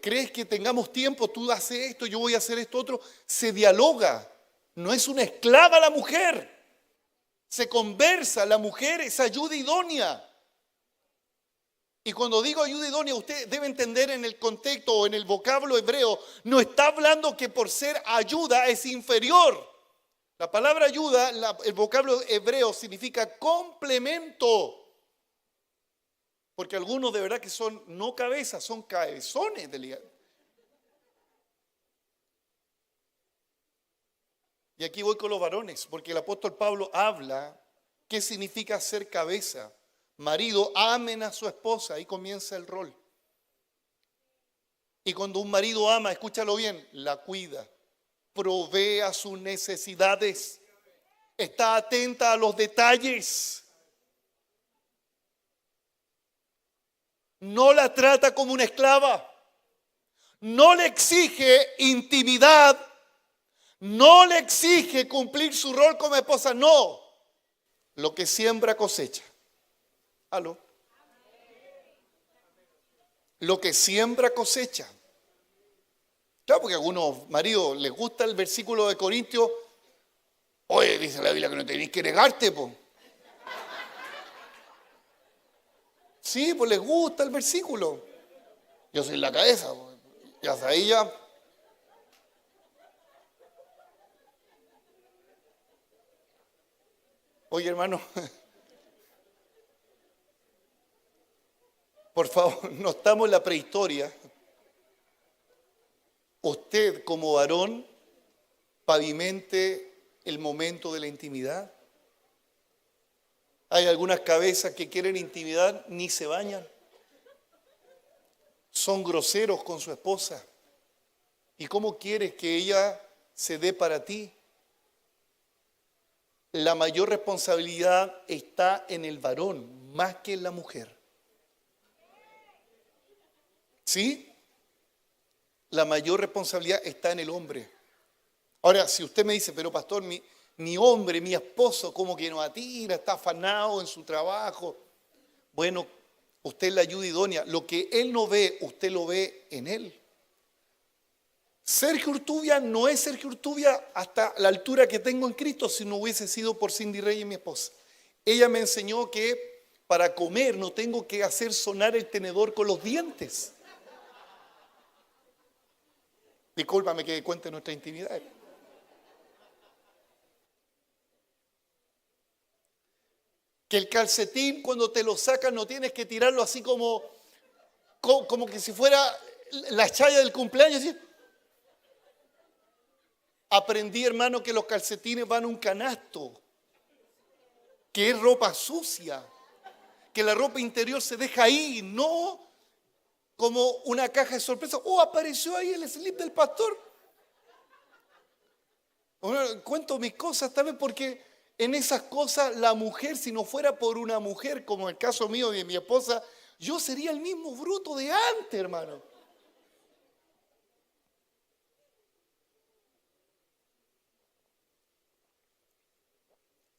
¿Crees que tengamos tiempo? Tú haces esto, yo voy a hacer esto otro. Se dialoga. No es una esclava la mujer. Se conversa. La mujer es ayuda idónea. Y cuando digo ayuda idónea, usted debe entender en el contexto o en el vocablo hebreo, no está hablando que por ser ayuda es inferior. La palabra ayuda, el vocablo hebreo significa complemento. Porque algunos de verdad que son no cabezas, son cabezones de liga. Y aquí voy con los varones, porque el apóstol Pablo habla qué significa ser cabeza. Marido, amen a su esposa, ahí comienza el rol. Y cuando un marido ama, escúchalo bien, la cuida, provee a sus necesidades, está atenta a los detalles, no la trata como una esclava, no le exige intimidad, no le exige cumplir su rol como esposa, no, lo que siembra cosecha. ¿Aló? Lo que siembra cosecha. Claro, porque a algunos maridos les gusta el versículo de Corintios. Oye, dice la Biblia que no tenéis que negarte, po. Sí, pues les gusta el versículo. Yo soy la cabeza, po. Y hasta ahí ya. Oye, hermano, por favor, no estamos en la prehistoria. Usted como varón pavimente el momento de la intimidad. Hay algunas cabezas que quieren intimidad, ni se bañan. Son groseros con su esposa. ¿Y cómo quieres que ella se dé para ti? La mayor responsabilidad está en el varón, más que en la mujer. ¿Sí? la mayor responsabilidad está en el hombre. Ahora, si usted me dice, pero pastor, mi hombre, mi esposo, como que no atira, está afanado en su trabajo. Bueno, usted es la ayuda idónea. Lo que él no ve, usted lo ve en él. Sergio Urtubia no es Sergio Urtubia hasta la altura que tengo en Cristo si no hubiese sido por Cindy Reyes, mi esposa. Ella me enseñó que para comer no tengo que hacer sonar el tenedor con los dientes. Discúlpame que cuente nuestra intimidad. Que el calcetín cuando te lo sacas no tienes que tirarlo así como que si fuera la chaya del cumpleaños. ¿Sí? Aprendí, hermano, que los calcetines van a un canasto, que es ropa sucia, que la ropa interior se deja ahí, no como una caja de sorpresa. Oh, apareció ahí el slip del pastor. Bueno, cuento mis cosas también porque en esas cosas la mujer, si no fuera por una mujer, como el caso mío y de mi esposa, yo sería el mismo bruto de antes, hermano.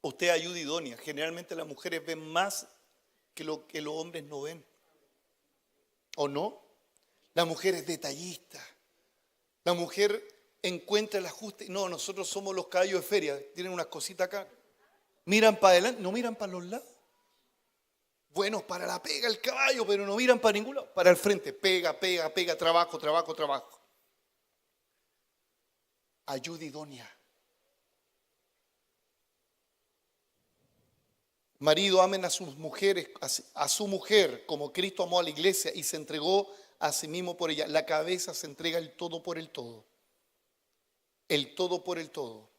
Usted ayuda idónea. Generalmente las mujeres ven más que lo que los hombres no ven. ¿O no? La mujer es detallista. La mujer encuentra el ajuste. No, nosotros somos los caballos de feria. Tienen unas cositas acá. Miran para adelante, no miran para los lados. Buenos para la pega el caballo, pero no miran para ningún lado. Para el frente, pega, pega, pega, trabajo, trabajo, trabajo. Ayuda idónea. Marido, amen a sus mujeres, a su mujer, como Cristo amó a la iglesia y se entregó a sí mismo por ella. La cabeza se entrega el todo por el todo. El todo por el todo.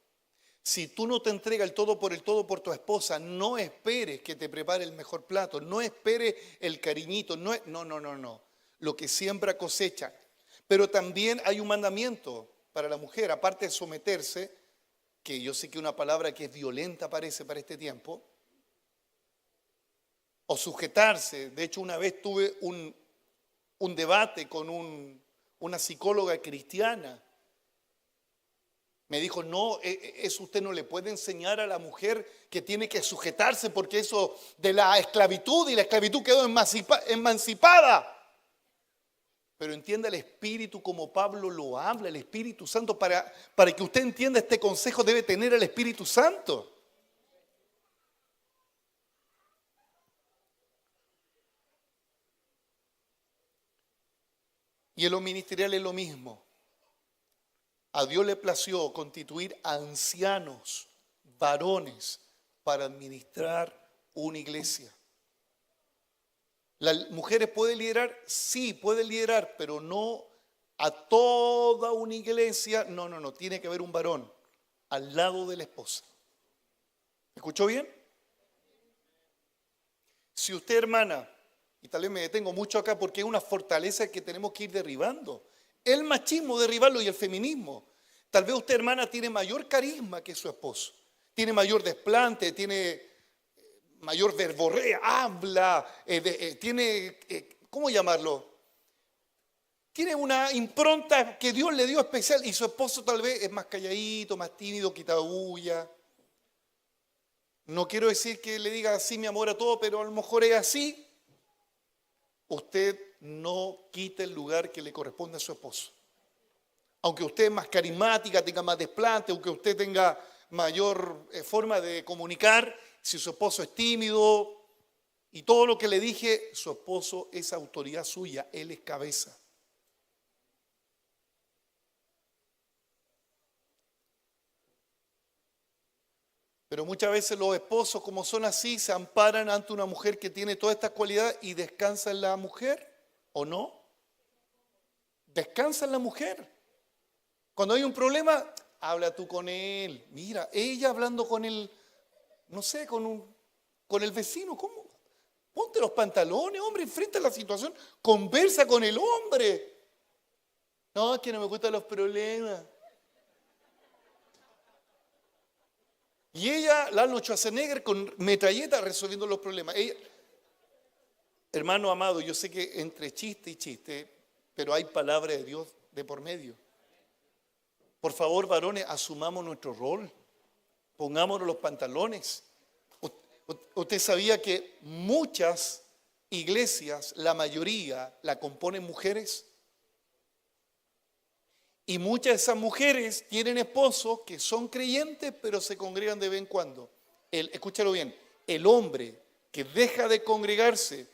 Si tú no te entregas el todo por tu esposa, no esperes que te prepare el mejor plato, no esperes el cariñito, no. Lo que siembra cosecha. Pero también hay un mandamiento para la mujer, aparte de someterse, que yo sé que una palabra que es violenta parece para este tiempo, o sujetarse. De hecho, una vez tuve un debate con una psicóloga cristiana. Me dijo, no, eso usted no le puede enseñar a la mujer que tiene que sujetarse porque eso de la esclavitud, y la esclavitud quedó emancipada. Pero entienda el Espíritu como Pablo lo habla, el Espíritu Santo. Para que usted entienda este consejo debe tener el Espíritu Santo. Y en lo ministerial es lo mismo. A Dios le plació constituir ancianos, varones, para administrar una iglesia. ¿Las mujeres pueden liderar? Sí, pueden liderar, pero no a toda una iglesia. No, tiene que haber un varón al lado de la esposa. ¿Escuchó bien? Si usted, hermana, y tal vez me detengo mucho acá porque es una fortaleza que tenemos que ir derribando. El machismo, derribarlo, y el feminismo. Tal vez usted, hermana, tiene mayor carisma que su esposo. Tiene mayor desplante, tiene mayor verborrea, habla, tiene, ¿cómo llamarlo? Tiene una impronta que Dios le dio especial y su esposo tal vez es más calladito, más tímido, quita bulla. No quiero decir que le diga así mi amor a todo, pero a lo mejor es así. Usted no quite el lugar que le corresponde a su esposo. Aunque usted es más carismática, tenga más desplante, aunque usted tenga mayor forma de comunicar, si su esposo es tímido y todo lo que le dije, su esposo es autoridad suya, él es cabeza. Pero muchas veces los esposos, como son así, se amparan ante una mujer que tiene todas estas cualidades y descansa en la mujer, ¿o no? Descansa en la mujer. Cuando hay un problema, habla tú con él. Mira, ella hablando con el, no sé, con el vecino. ¿Cómo? Ponte los pantalones, hombre, enfrenta la situación. Conversa con el hombre. No, es que no me gustan los problemas. Y ella, la Arnold Schwarzenegger, con metralleta resolviendo los problemas. Ella, hermano amado, yo sé que entre chiste y chiste, pero hay palabra de Dios de por medio. Por favor, varones, asumamos nuestro rol. Pongámonos los pantalones. Usted sabía que muchas iglesias, la mayoría, la componen mujeres. Y muchas de esas mujeres tienen esposos que son creyentes, pero se congregan de vez en cuando. Escúchalo bien, el hombre que deja de congregarse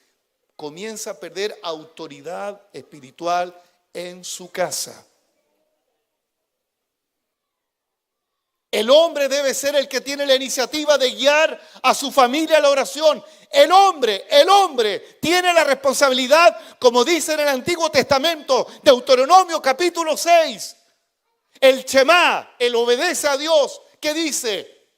comienza a perder autoridad espiritual en su casa. El hombre debe ser el que tiene la iniciativa de guiar a su familia a la oración. El hombre tiene la responsabilidad, como dice en el Antiguo Testamento, Deuteronomio capítulo 6. El Shema, el obedece a Dios, que dice: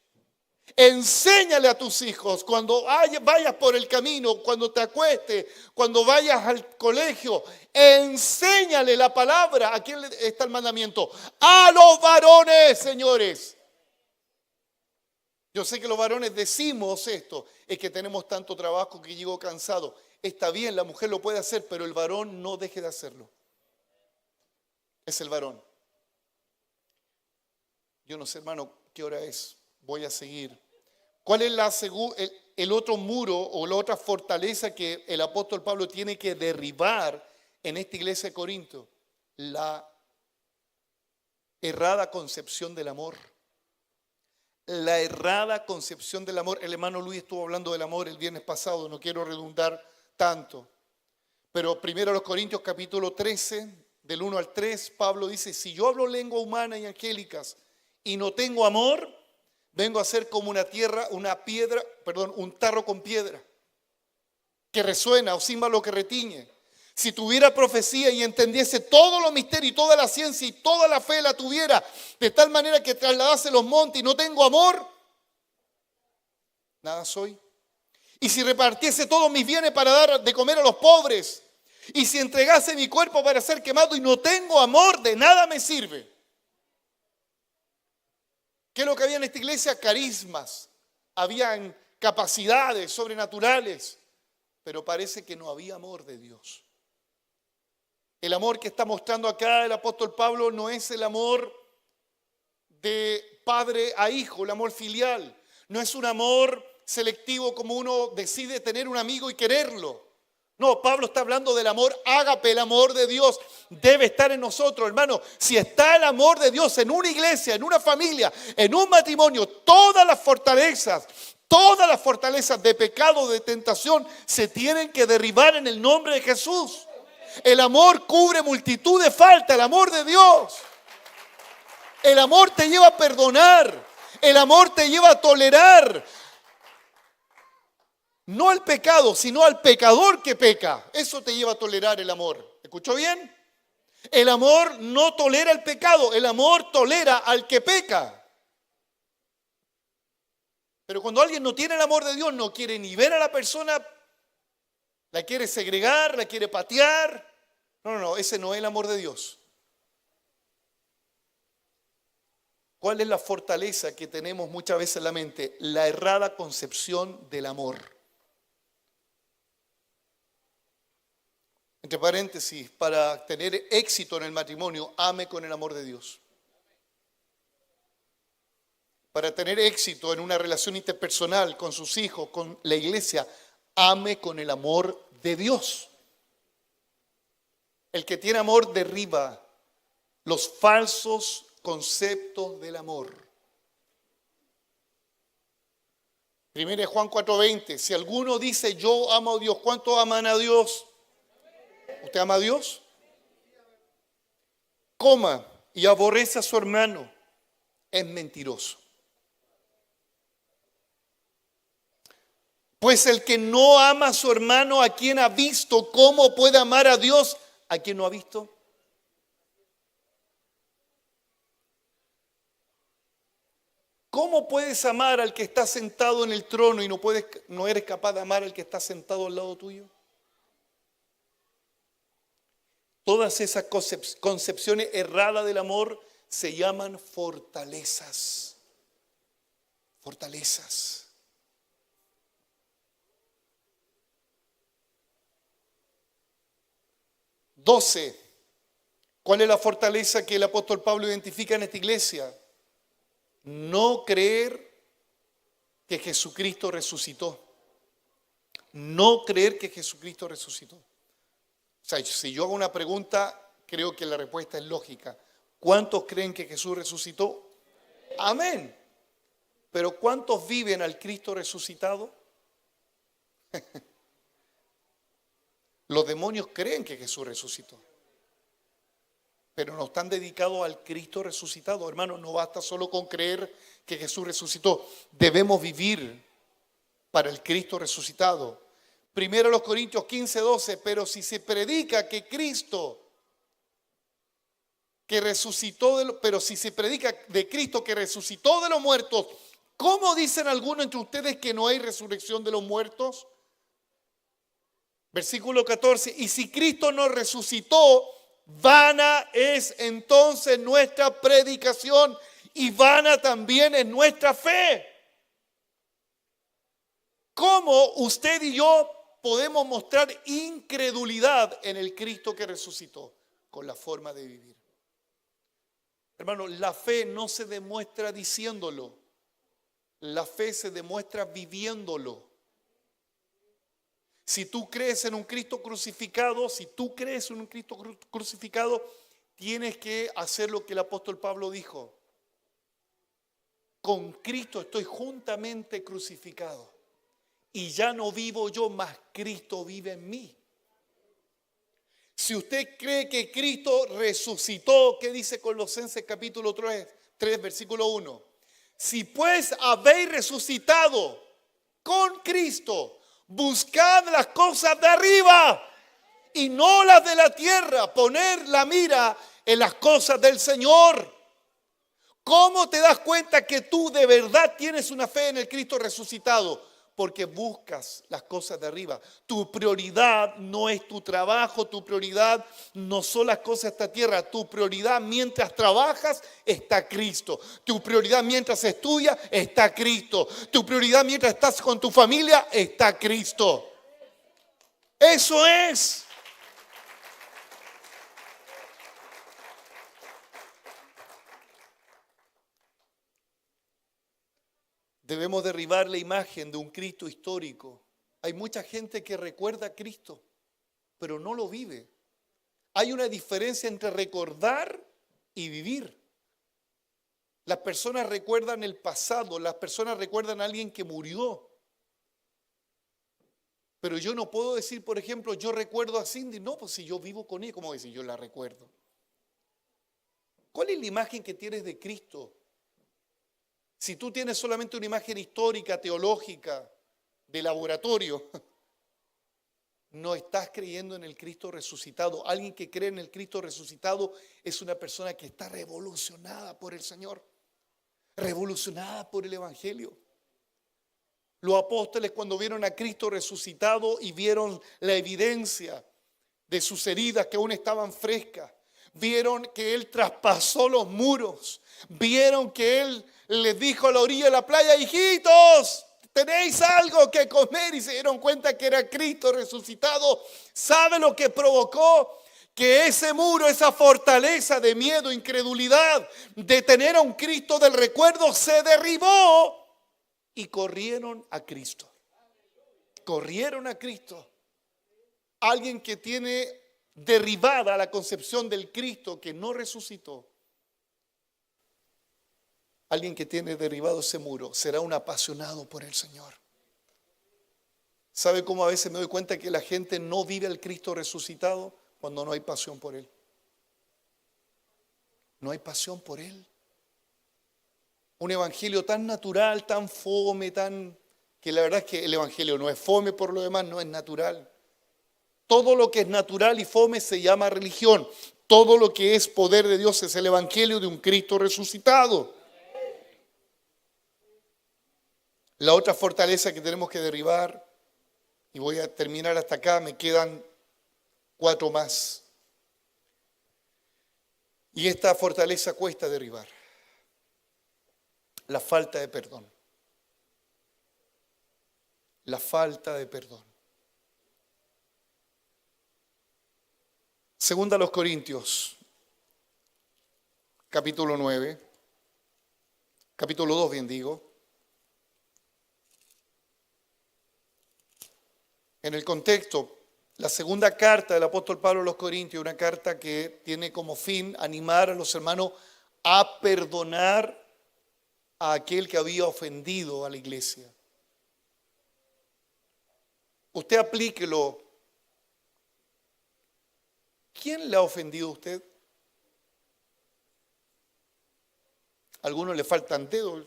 enséñale a tus hijos cuando vayas por el camino, cuando te acuestes, cuando vayas al colegio, enséñale la palabra. Aquí está el mandamiento: a los varones, señores. Yo sé que los varones decimos esto, es que tenemos tanto trabajo que llego cansado. Está bien, la mujer lo puede hacer, pero el varón no deje de hacerlo. Es el varón. Yo no sé, hermano, qué hora es. Voy a seguir. ¿Cuál es el otro muro o la otra fortaleza que el apóstol Pablo tiene que derribar en esta iglesia de Corinto? La errada concepción del amor. La errada concepción del amor. El hermano Luis estuvo hablando del amor el viernes pasado, no quiero redundar tanto. Pero primero a los Corintios capítulo 13, del 1 al 3, Pablo dice: si yo hablo lengua humana y angélicas y no tengo amor, vengo a ser como un tarro con piedra, que resuena, o címbalo que retiñe. Si tuviera profecía y entendiese todos los misterios y toda la ciencia y toda la fe la tuviera, de tal manera que trasladase los montes y no tengo amor, nada soy. Y si repartiese todos mis bienes para dar de comer a los pobres, y si entregase mi cuerpo para ser quemado y no tengo amor, de nada me sirve. ¿Qué es lo que había en esta iglesia? Carismas, habían capacidades sobrenaturales, pero parece que no había amor de Dios. El amor que está mostrando acá el apóstol Pablo no es el amor de padre a hijo, el amor filial. No es un amor selectivo como uno decide tener un amigo y quererlo. No, Pablo está hablando del amor ágape, el amor de Dios debe estar en nosotros, hermano. Si está el amor de Dios en una iglesia, en una familia, en un matrimonio, todas las fortalezas de pecado, de tentación, se tienen que derribar en el nombre de Jesús. El amor cubre multitud de faltas, el amor de Dios. El amor te lleva a perdonar, el amor te lleva a tolerar. No al pecado, sino al pecador que peca. Eso te lleva a tolerar el amor. ¿Escuchó bien? El amor no tolera el pecado, el amor tolera al que peca. Pero cuando alguien no tiene el amor de Dios, no quiere ni ver a la persona, la quiere segregar, la quiere patear. No, ese no es el amor de Dios. ¿Cuál es la fortaleza que tenemos muchas veces en la mente? La errada concepción del amor. Entre paréntesis, para tener éxito en el matrimonio, ame con el amor de Dios. Para tener éxito en una relación interpersonal con sus hijos, con la iglesia, ame con el amor de Dios. El que tiene amor derriba los falsos conceptos del amor. 1 Juan 4:20, si alguno dice yo amo a Dios, ¿cuántos aman a Dios? ¿Usted ama a Dios? Coma y aborrece a su hermano, es mentiroso. Pues el que no ama a su hermano, ¿a quien ha visto? ¿Cómo puede amar a Dios a quien no ha visto? ¿Cómo puedes amar al que está sentado en el trono y no eres capaz de amar al que está sentado al lado tuyo? Todas esas concepciones erradas del amor se llaman fortalezas. Fortalezas. ¿Cuál es la fortaleza que el apóstol Pablo identifica en esta iglesia? No creer que Jesucristo resucitó. No creer que Jesucristo resucitó. O sea, si yo hago una pregunta, creo que la respuesta es lógica. ¿Cuántos creen que Jesús resucitó? Amén. Pero ¿cuántos viven al Cristo resucitado? Los demonios creen que Jesús resucitó, pero no están dedicados al Cristo resucitado. Hermano, no basta solo con creer que Jesús resucitó. Debemos vivir para el Cristo resucitado. Primero los Corintios 15:12, pero si se predica que Cristo que resucitó, pero si se predica de Cristo que resucitó de los muertos, ¿cómo dicen algunos entre ustedes que no hay resurrección de los muertos? Versículo 14, y si Cristo no resucitó, vana es entonces nuestra predicación y vana también es nuestra fe. ¿Cómo usted y yo podemos mostrar incredulidad en el Cristo que resucitó? Con la forma de vivir. Hermano, la fe no se demuestra diciéndolo. La fe se demuestra viviéndolo. Si tú crees en un Cristo crucificado, tienes que hacer lo que el apóstol Pablo dijo. Con Cristo estoy juntamente crucificado. Y ya no vivo yo, mas Cristo vive en mí. Si usted cree que Cristo resucitó, ¿qué dice Colosenses capítulo 3, versículo 1? Si pues habéis resucitado con Cristo, buscad las cosas de arriba y no las de la tierra. Poner la mira en las cosas del Señor. ¿Cómo te das cuenta que tú de verdad tienes una fe en el Cristo resucitado? Porque buscas las cosas de arriba. Tu prioridad no es tu trabajo, tu prioridad no son las cosas de esta tierra. Tu prioridad mientras trabajas está Cristo. Tu prioridad mientras estudias está Cristo. Tu prioridad mientras estás con tu familia está Cristo. Eso es. Debemos derribar la imagen de un Cristo histórico. Hay mucha gente que recuerda a Cristo, pero no lo vive. Hay una diferencia entre recordar y vivir. Las personas recuerdan el pasado, las personas recuerdan a alguien que murió. Pero yo no puedo decir, por ejemplo, yo recuerdo a Cindy. No, pues si yo vivo con ella, ¿cómo decir yo la recuerdo? ¿Cuál es la imagen que tienes de Cristo? Si tú tienes solamente una imagen histórica, teológica, de laboratorio, no estás creyendo en el Cristo resucitado. Alguien que cree en el Cristo resucitado es una persona que está revolucionada por el Señor, revolucionada por el Evangelio. Los apóstoles, cuando vieron a Cristo resucitado y vieron la evidencia de sus heridas que aún estaban frescas, vieron que Él traspasó los muros, vieron que Él les dijo a la orilla de la playa: hijitos, ¿tenéis algo que comer? Y se dieron cuenta que era Cristo resucitado. ¿Sabe lo que provocó? Que ese muro, esa fortaleza de miedo, incredulidad, de tener a un Cristo del recuerdo, se derribó y corrieron a Cristo. Corrieron a Cristo. Alguien que tiene derribada la concepción del Cristo que no resucitó. Alguien que tiene derribado ese muro será un apasionado por el Señor. ¿Sabe cómo a veces me doy cuenta que la gente no vive al Cristo resucitado? Cuando no hay pasión por Él. No hay pasión por Él. Un evangelio tan natural, tan fome, que la verdad es que el evangelio no es fome por lo demás, no es natural. Todo lo que es natural y fome se llama religión. Todo lo que es poder de Dios es el evangelio de un Cristo resucitado. La otra fortaleza que tenemos que derribar, y voy a terminar hasta acá, me quedan 4 más. Y esta fortaleza cuesta derribar. La falta de perdón. La falta de perdón. Segunda a los Corintios, capítulo 9, capítulo 2, bien digo. En el contexto, la segunda carta del apóstol Pablo a los Corintios, una carta que tiene como fin animar a los hermanos a perdonar a aquel que había ofendido a la iglesia. Usted aplíquelo. ¿Quién le ha ofendido a usted? A algunos le faltan dedos.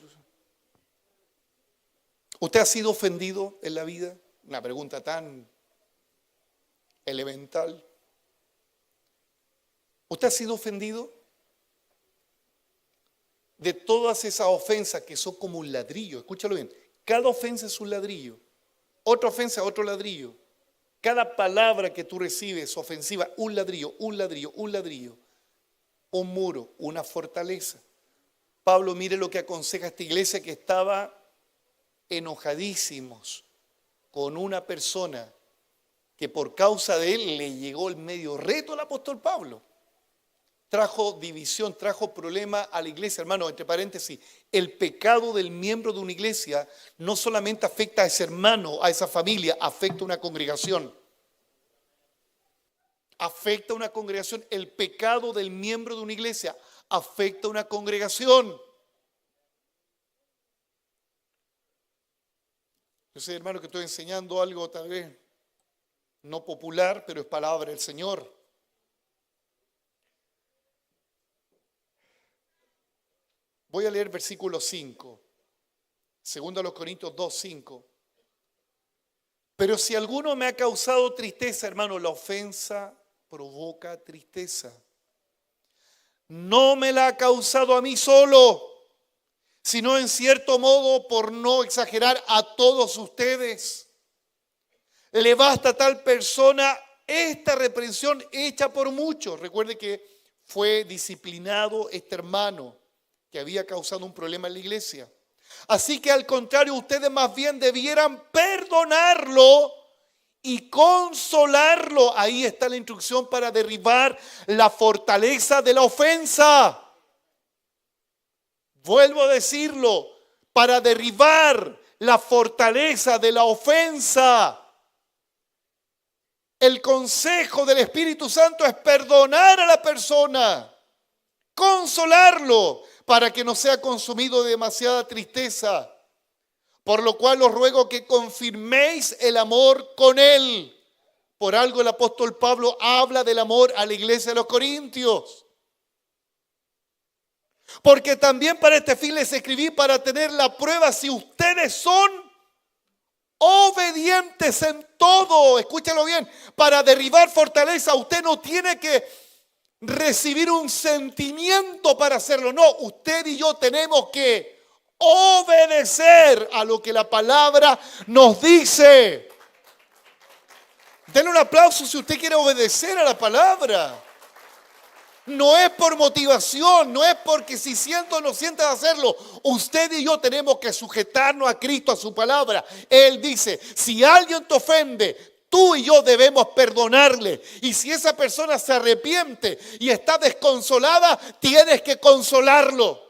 ¿Usted ha sido ofendido en la vida? Una pregunta tan elemental. ¿Usted ha sido ofendido? De todas esas ofensas que son como un ladrillo, escúchalo bien, cada ofensa es un ladrillo, otra ofensa otro ladrillo, cada palabra que tú recibes ofensiva, un ladrillo, un ladrillo, un ladrillo, un muro, una fortaleza. Pablo, mire lo que aconseja esta iglesia que estaba enojadísimos con una persona que por causa de él le llegó el medio reto al apóstol Pablo. Trajo división, trajo problema a la iglesia. Hermano, entre paréntesis, el pecado del miembro de una iglesia no solamente afecta a ese hermano, a esa familia, afecta a una congregación. Afecta a una congregación. El pecado del miembro de una iglesia afecta a una congregación. Yo sé, hermano, que estoy enseñando algo tal vez no popular, pero es palabra del Señor. Voy a leer versículo 5, segundo a los Corintios 2, 5. Pero si alguno me ha causado tristeza, hermano, la ofensa provoca tristeza. No me la ha causado a mí solo, sino en cierto modo, por no exagerar, a todos ustedes. Le basta a tal persona esta reprensión hecha por muchos. Recuerde que fue disciplinado este hermano que había causado un problema en la iglesia. Así que al contrario, ustedes más bien debieran perdonarlo y consolarlo. Ahí está la instrucción para derribar la fortaleza de la ofensa. Vuelvo a decirlo, para derribar la fortaleza de la ofensa. El consejo del Espíritu Santo es perdonar a la persona, consolarlo, para que no sea consumido de demasiada tristeza. Por lo cual os ruego que confirméis el amor con él. Por algo el apóstol Pablo habla del amor a la iglesia de los Corintios. Porque también para este fin les escribí para tener la prueba si ustedes son obedientes en todo. Escúchalo bien. Para derribar fortaleza usted no tiene que recibir un sentimiento para hacerlo. No, usted y yo tenemos que obedecer a lo que la palabra nos dice. Denle un aplauso si usted quiere obedecer a la palabra. No es por motivación, no es porque si siento o no siento hacerlo. Usted y yo tenemos que sujetarnos a Cristo, a su palabra. Él dice, si alguien te ofende, tú y yo debemos perdonarle. Y si esa persona se arrepiente y está desconsolada, tienes que consolarlo.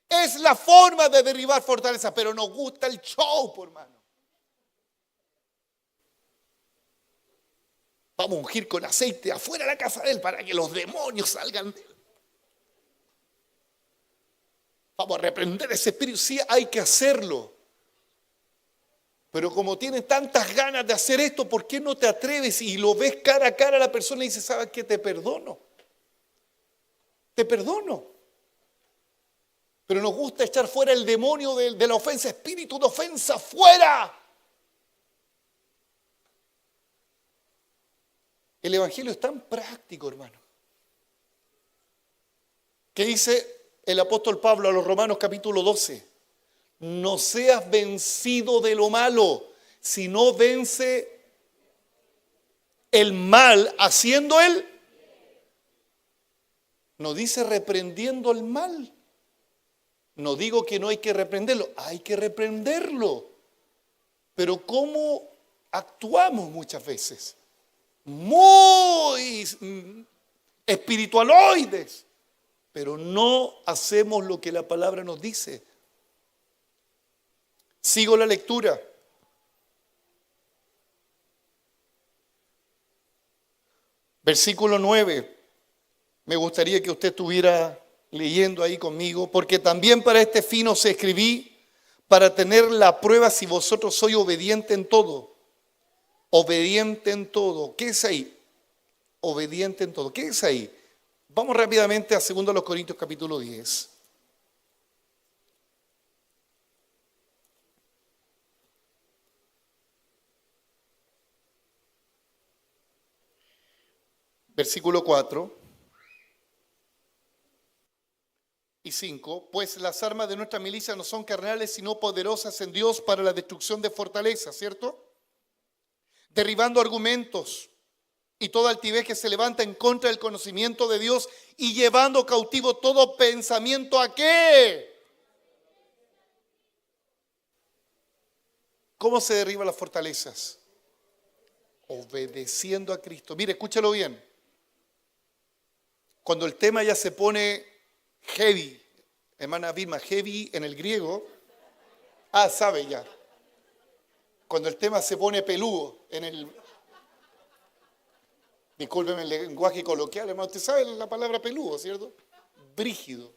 Es la forma de derribar fortaleza, pero nos gusta el show, por hermano. Vamos a ungir con aceite afuera de la casa de él para que los demonios salgan de él. Vamos a reprender ese espíritu. Sí, hay que hacerlo. Pero como tienes tantas ganas de hacer esto, ¿por qué no te atreves y lo ves cara a cara a la persona y dices, ¿sabes qué? Te perdono. Te perdono. Pero nos gusta echar fuera el demonio de la ofensa, espíritu de ofensa, fuera. El evangelio es tan práctico, hermano. ¿Qué dice el apóstol Pablo a los Romanos capítulo 12? No seas vencido de lo malo, sino vence el mal haciendo él. No dice reprendiendo el mal. No digo que no hay que reprenderlo, hay que reprenderlo. Pero ¿cómo actuamos muchas veces? Muy espiritualoides. pero no hacemos lo que la palabra nos dice. Sigo la lectura. Versículo 9. Me gustaría que usted estuviera leyendo ahí conmigo, porque también para este fin os escribí, para tener la prueba si vosotros sois obediente en todo. Obediente en todo. ¿Qué es ahí? Obediente en todo. ¿Qué es ahí? Vamos rápidamente a 2 Corintios capítulo 10. Versículo 4 y 5. Pues las armas de nuestra milicia no son carnales, sino poderosas en Dios para la destrucción de fortalezas, ¿cierto? Derribando argumentos y toda altivez que se levanta en contra del conocimiento de Dios y llevando cautivo todo pensamiento ¿a qué? ¿Cómo se derriban las fortalezas? Obedeciendo a Cristo. Mire, escúchalo bien. Cuando el tema ya se pone heavy, hermana Vilma, heavy en el griego, sabe ya. Cuando el tema se pone peludo en el... Discúlpeme el lenguaje coloquial, hermano, usted sabe la palabra peludo, ¿cierto? Brígido.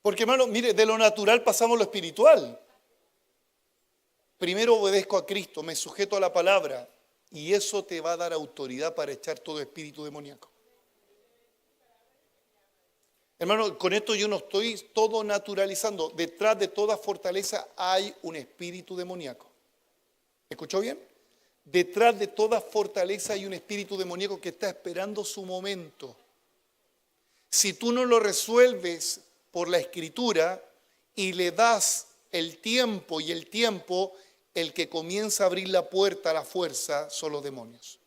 Porque, hermano, mire, de lo natural pasamos a lo espiritual. Primero obedezco a Cristo, me sujeto a la palabra, y eso te va a dar autoridad para echar todo espíritu demoníaco. Hermano, con esto yo no estoy todo naturalizando. Detrás de toda fortaleza hay un espíritu demoníaco. ¿Escuchó bien? Detrás de toda fortaleza hay un espíritu demoníaco que está esperando su momento. Si tú no lo resuelves por la escritura y le das el tiempo, el que comienza a abrir la puerta a la fuerza son los demonios.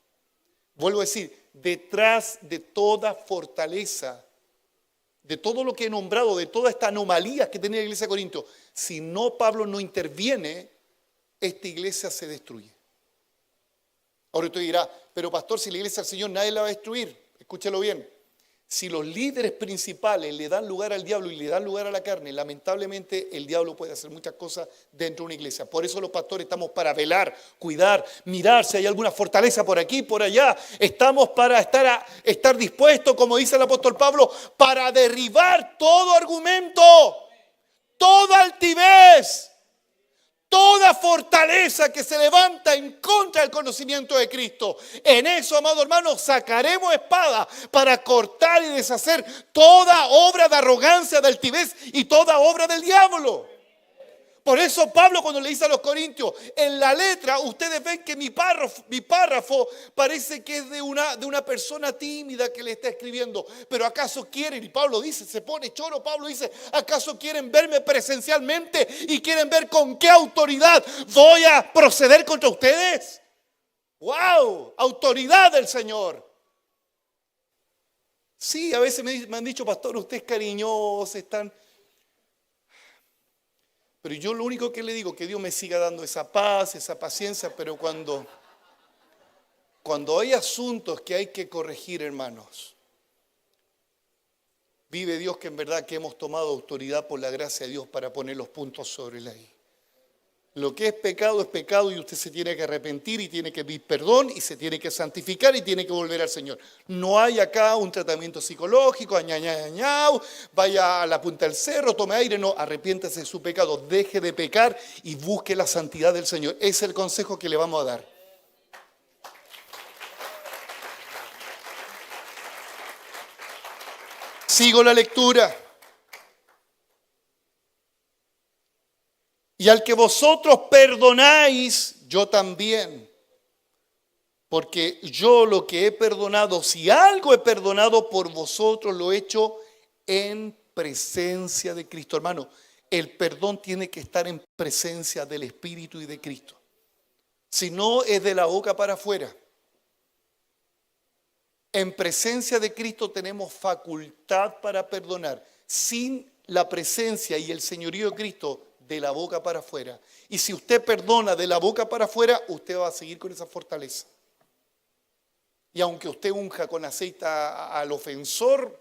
Vuelvo a decir, detrás de toda fortaleza, de todo lo que he nombrado, de toda esta anomalía que tenía la iglesia de Corinto, si no Pablo no interviene, esta iglesia se destruye. Ahora usted dirá, pero pastor, si la iglesia del Señor nadie la va a destruir. Escúchelo bien. Si los líderes principales le dan lugar al diablo y le dan lugar a la carne, lamentablemente el diablo puede hacer muchas cosas dentro de una iglesia. Por eso los pastores estamos para velar, cuidar, mirar si hay alguna fortaleza por aquí, por allá. Estamos para estar dispuestos, como dice el apóstol Pablo, para derribar todo argumento, toda altivez, toda fortaleza que se levanta en contra del conocimiento de Cristo. En eso, amado hermano, sacaremos espada para cortar y deshacer toda obra de arrogancia, de altivez y toda obra del diablo. Por eso Pablo, cuando le dice a los corintios, en la letra ustedes ven que mi párrafo parece que es de una persona tímida que le está escribiendo. Pero ¿acaso quieren? Y Pablo dice, se pone choro, Pablo dice, ¿acaso quieren verme presencialmente y quieren ver con qué autoridad voy a proceder contra ustedes? ¡Wow! Autoridad del Señor. Sí, a veces me han dicho, pastor, usted es cariñoso, están... Pero yo lo único que le digo, que Dios me siga dando esa paz, esa paciencia, pero cuando hay asuntos que hay que corregir, hermanos, vive Dios que en verdad que hemos tomado autoridad por la gracia de Dios para poner los puntos sobre la I. Lo que es pecado y usted se tiene que arrepentir y tiene que pedir perdón y se tiene que santificar y tiene que volver al Señor. No hay acá un tratamiento psicológico, vaya a la punta del cerro, tome aire, no, arrepiéntase de su pecado, deje de pecar y busque la santidad del Señor. Ese es el consejo que le vamos a dar. Sigo la lectura. Y al que vosotros perdonáis, yo también. Porque yo lo que he perdonado, si algo he perdonado por vosotros, lo he hecho en presencia de Cristo. Hermano, el perdón tiene que estar en presencia del Espíritu y de Cristo. Si no, es de la boca para afuera. En presencia de Cristo tenemos facultad para perdonar. Sin la presencia y el señorío de Cristo, de la boca para afuera. Y si usted perdona de la boca para afuera, usted va a seguir con esa fortaleza. Y aunque usted unja con aceite al ofensor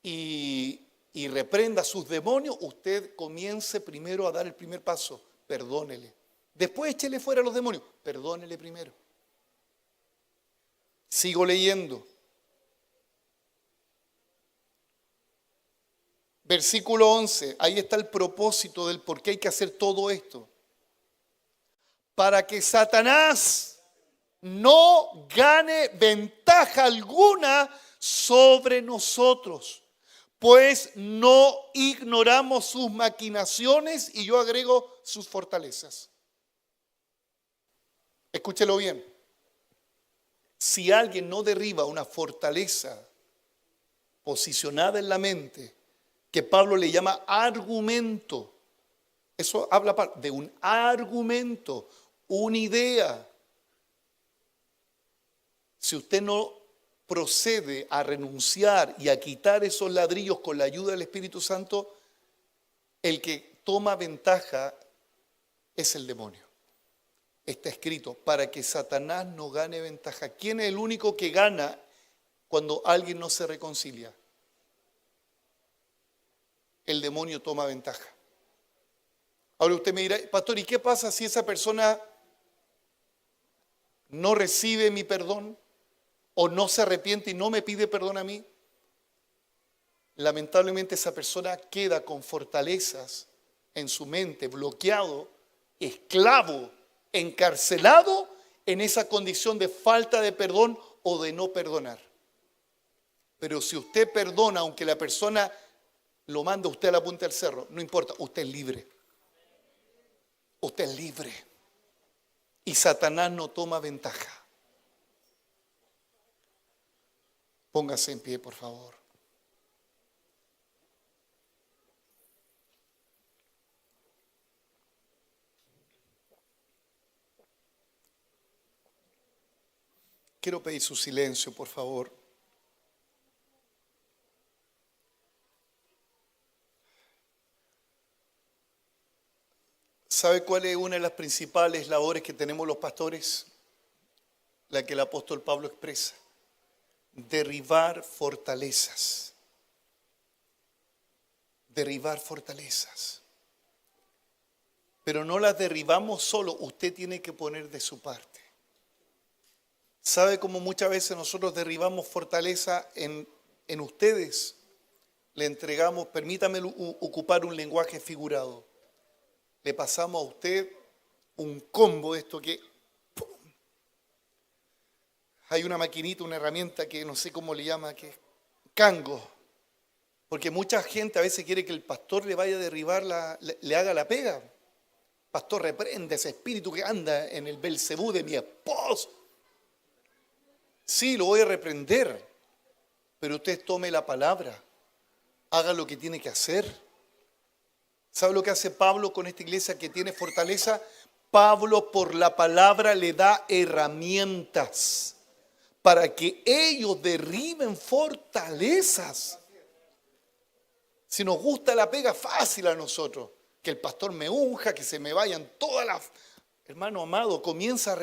y reprenda a sus demonios, usted comience primero a dar el primer paso. Perdónele. Después échele fuera a los demonios. Perdónele primero. Sigo leyendo. Versículo 11. Ahí está el propósito del por qué hay que hacer todo esto. Para que Satanás no gane ventaja alguna sobre nosotros, pues no ignoramos sus maquinaciones y yo agrego sus fortalezas. Escúchelo bien. Si alguien no derriba una fortaleza posicionada en la mente, que Pablo le llama argumento, eso habla de un argumento, una idea. Si usted no procede a renunciar y a quitar esos ladrillos con la ayuda del Espíritu Santo, el que toma ventaja es el demonio. Está escrito, para que Satanás no gane ventaja. ¿Quién es el único que gana cuando alguien no se reconcilia? El demonio toma ventaja. Ahora usted me dirá, pastor, ¿y qué pasa si esa persona no recibe mi perdón o no se arrepiente y no me pide perdón a mí? Lamentablemente esa persona queda con fortalezas en su mente, bloqueado, esclavo, encarcelado en esa condición de falta de perdón o de no perdonar. Pero si usted perdona, aunque la persona lo manda usted a la punta del cerro, no importa, usted es libre. Usted es libre. Y Satanás no toma ventaja. Póngase en pie, por favor. Quiero pedir su silencio, por favor. ¿Sabe cuál es una de las principales labores que tenemos los pastores? La que el apóstol Pablo expresa. Derribar fortalezas. Derribar fortalezas. Pero no las derribamos solo, usted tiene que poner de su parte. ¿Sabe cómo muchas veces nosotros derribamos fortaleza en ustedes? Le entregamos, permítame ocupar un lenguaje figurado. Le pasamos a usted un combo de esto que ¡pum! Hay una maquinita, una herramienta que no sé cómo le llama, que es cango. Porque mucha gente a veces quiere que el pastor le vaya a derribar, le haga la pega. Pastor, reprende ese espíritu que anda en el Belcebú de mi esposo. Sí, lo voy a reprender, pero usted tome la palabra, haga lo que tiene que hacer. ¿Sabe lo que hace Pablo con esta iglesia que tiene fortaleza? Pablo por la palabra le da herramientas para que ellos derriben fortalezas. Si nos gusta la pega, fácil a nosotros. Que el pastor me unja, que se me vayan todas las... Hermano amado, comienza,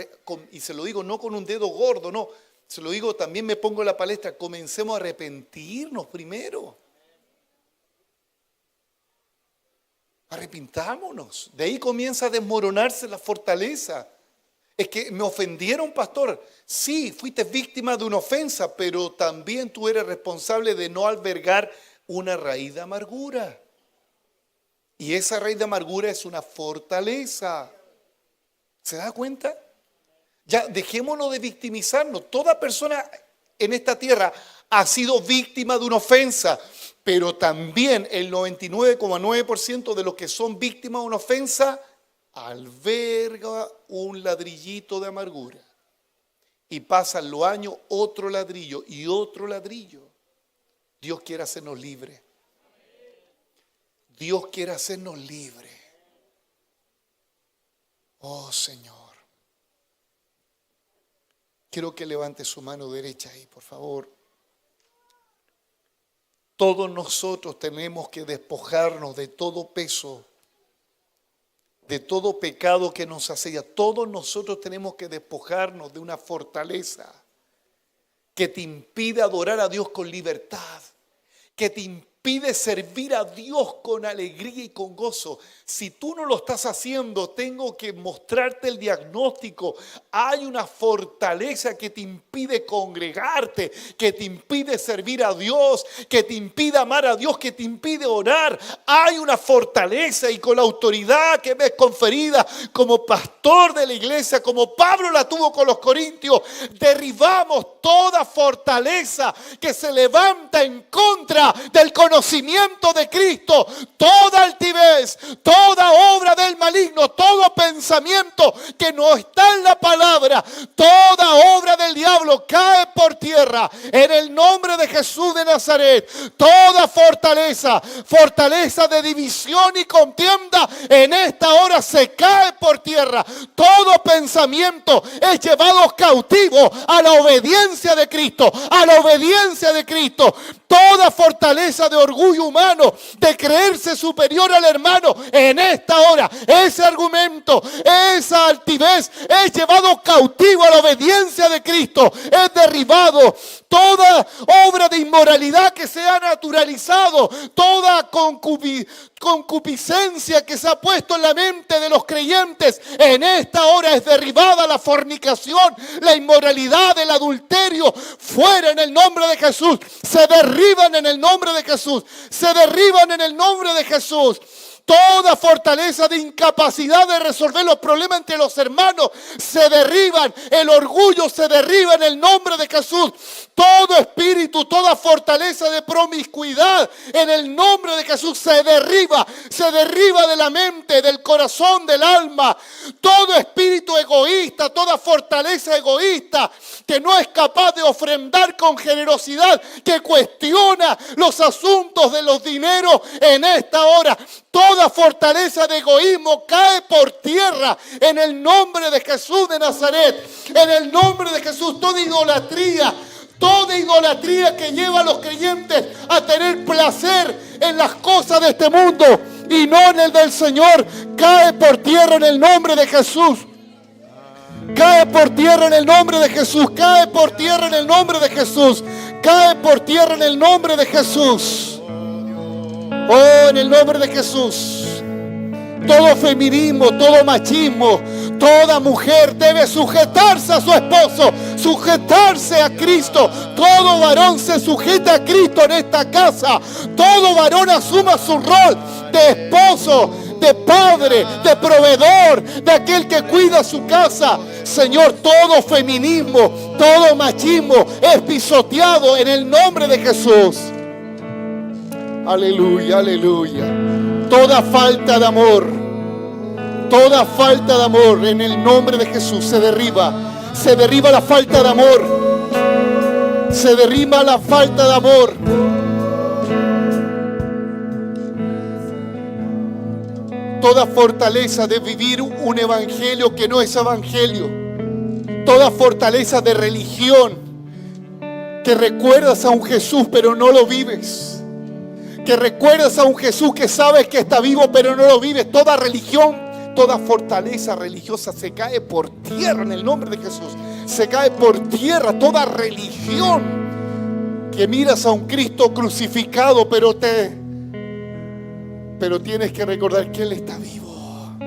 y se lo digo no con un dedo gordo, no. Se lo digo, también me pongo en la palestra, comencemos a arrepentirnos primero. Arrepintámonos. De ahí comienza a desmoronarse la fortaleza. Es que me ofendieron, pastor. Sí, fuiste víctima de una ofensa, pero también tú eres responsable de no albergar una raíz de amargura. Y esa raíz de amargura es una fortaleza. ¿Se da cuenta? Ya, dejémonos de victimizarnos. Toda persona en esta tierra ha sido víctima de una ofensa, pero también el 99,9% de los que son víctimas de una ofensa alberga un ladrillito de amargura. Y pasan los años, otro ladrillo y otro ladrillo. Dios quiere hacernos libres. Dios quiere hacernos libres. Oh Señor. Quiero que levante su mano derecha ahí, por favor. Todos nosotros tenemos que despojarnos de todo peso, de todo pecado que nos asedia. Todos nosotros tenemos que despojarnos de una fortaleza. que te impide adorar a Dios con libertad, que te impide servir a Dios con alegría y con gozo. Si tú no lo estás haciendo, tengo que mostrarte el diagnóstico. Hay una fortaleza que te impide congregarte, que te impide servir a Dios, que te impide amar a Dios, que te impide orar. Hay una fortaleza, y con la autoridad que me es conferida como pastor de la iglesia, como Pablo la tuvo con los corintios, derribamos toda fortaleza que se levanta en contra del conocimiento de Cristo, toda altivez, toda obra del maligno, todo pensamiento que no está en la palabra, toda obra del diablo cae por tierra en el nombre de Jesús de Nazaret. Toda fortaleza de división y contienda en esta hora se cae por tierra. Todo pensamiento es llevado cautivo a la obediencia de Cristo, a la obediencia de Cristo. Toda fortaleza de orgullo humano, de creerse superior al hermano, en esta hora, ese argumento, esa altivez es llevado cautivo a la obediencia de Cristo, es derribado. Toda obra de inmoralidad que se ha naturalizado, toda concupiscencia que se ha puesto en la mente de los creyentes, en esta hora es derribada. La fornicación, la inmoralidad, el adulterio, fuera en el nombre de Jesús. Se derriban en el nombre de Jesús. Se derriban en el nombre de Jesús. Toda fortaleza de incapacidad de resolver los problemas entre los hermanos se derriban. El orgullo se derriba en el nombre de Jesús. Todo espíritu, toda fortaleza de promiscuidad en el nombre de Jesús se derriba de la mente, del corazón, del alma. Todo espíritu egoísta, toda fortaleza egoísta que no es capaz de ofrendar con generosidad, que cuestiona los asuntos de los dineros en esta hora. Toda fortaleza de egoísmo cae por tierra en el nombre de Jesús de Nazaret. En el nombre de Jesús, toda idolatría que lleva a los creyentes a tener placer en las cosas de este mundo y no en el del Señor, cae por tierra en el nombre de Jesús. Cae por tierra en el nombre de Jesús. Cae por tierra en el nombre de Jesús. Cae por tierra en el nombre de Jesús. Oh, en el nombre de Jesús. Todo feminismo, todo machismo, toda mujer debe sujetarse a su esposo, sujetarse a Cristo. Todo varón se sujeta a Cristo en esta casa. Todo varón asuma su rol de esposo, de padre, de proveedor, de aquel que cuida su casa. Señor, todo feminismo, todo machismo es pisoteado en el nombre de Jesús. Aleluya, aleluya. Toda falta de amor en el nombre de Jesús se derriba. Se derriba la falta de amor. Se derriba la falta de amor. Toda fortaleza de vivir un evangelio que no es evangelio. Toda fortaleza de religión que recuerdas a un Jesús pero no lo vives. Que recuerdas a un Jesús que sabes que está vivo pero no lo vives. Toda religión, toda fortaleza religiosa se cae por tierra en el nombre de Jesús. Se cae por tierra toda religión que miras a un Cristo crucificado pero tienes que recordar que Él está vivo.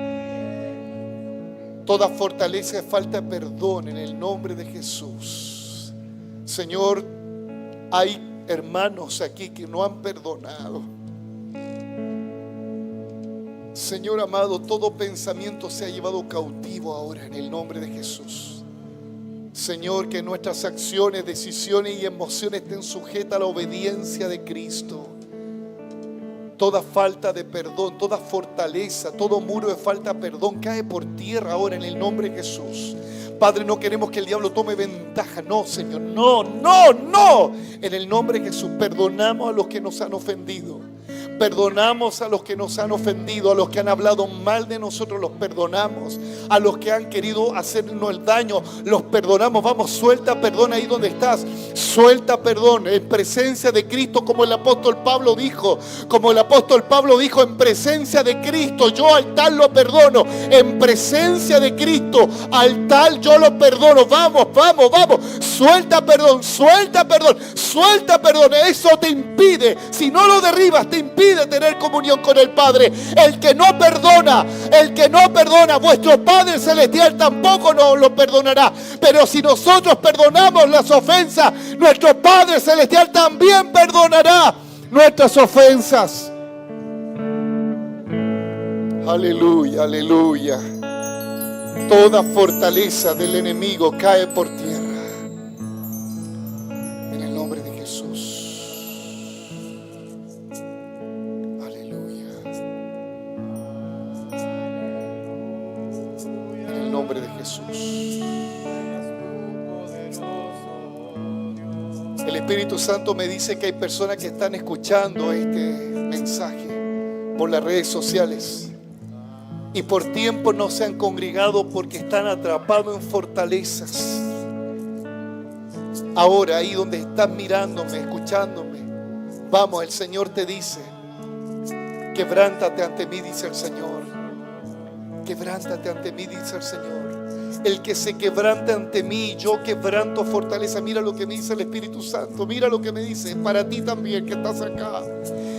Toda fortaleza es falta de perdón en el nombre de Jesús. Señor, hay hermanos aquí que no han perdonado. Señor amado, todo pensamiento se ha llevado cautivo ahora en el nombre de Jesús. Señor, que nuestras acciones, decisiones y emociones estén sujetas a la obediencia de Cristo. Toda falta de perdón, toda fortaleza, todo muro de falta de perdón cae por tierra ahora en el nombre de Jesús. Padre, no queremos que el diablo tome ventaja. No, Señor, no. En el nombre de Jesús, perdonamos a los que nos han ofendido. Perdonamos a los que nos han ofendido, a los que han hablado mal de nosotros, los perdonamos. A los que han querido hacernos el daño, los perdonamos. Vamos, suelta perdón ahí donde estás. Suelta perdón en presencia de Cristo, como el apóstol Pablo dijo. Como el apóstol Pablo dijo, en presencia de Cristo yo al tal lo perdono. En presencia de Cristo al tal yo lo perdono. Vamos, vamos, vamos. Suelta perdón, suelta perdón, suelta perdón. Eso te impide, si no lo derribas, te impide tener comunión con el Padre. El que no perdona, vuestro Padre Celestial tampoco nos lo perdonará. Pero si nosotros perdonamos las ofensas, nuestro Padre Celestial también perdonará nuestras ofensas. Aleluya, aleluya. Toda fortaleza del enemigo cae por tierra. En el nombre de Jesús. Aleluya. En el nombre de Jesús. El Espíritu Santo me dice que hay personas que están escuchando este mensaje por las redes sociales y por tiempo no se han congregado porque están atrapados en fortalezas. Ahora, ahí donde estás mirándome, escuchándome, vamos, el Señor te dice: quebrántate ante mí, dice el Señor. Quebrántate ante mí, dice el Señor. El que se quebrante ante mí, yo quebranto fortaleza. Mira lo que me dice el Espíritu Santo. Mira lo que me dice para ti también que estás acá.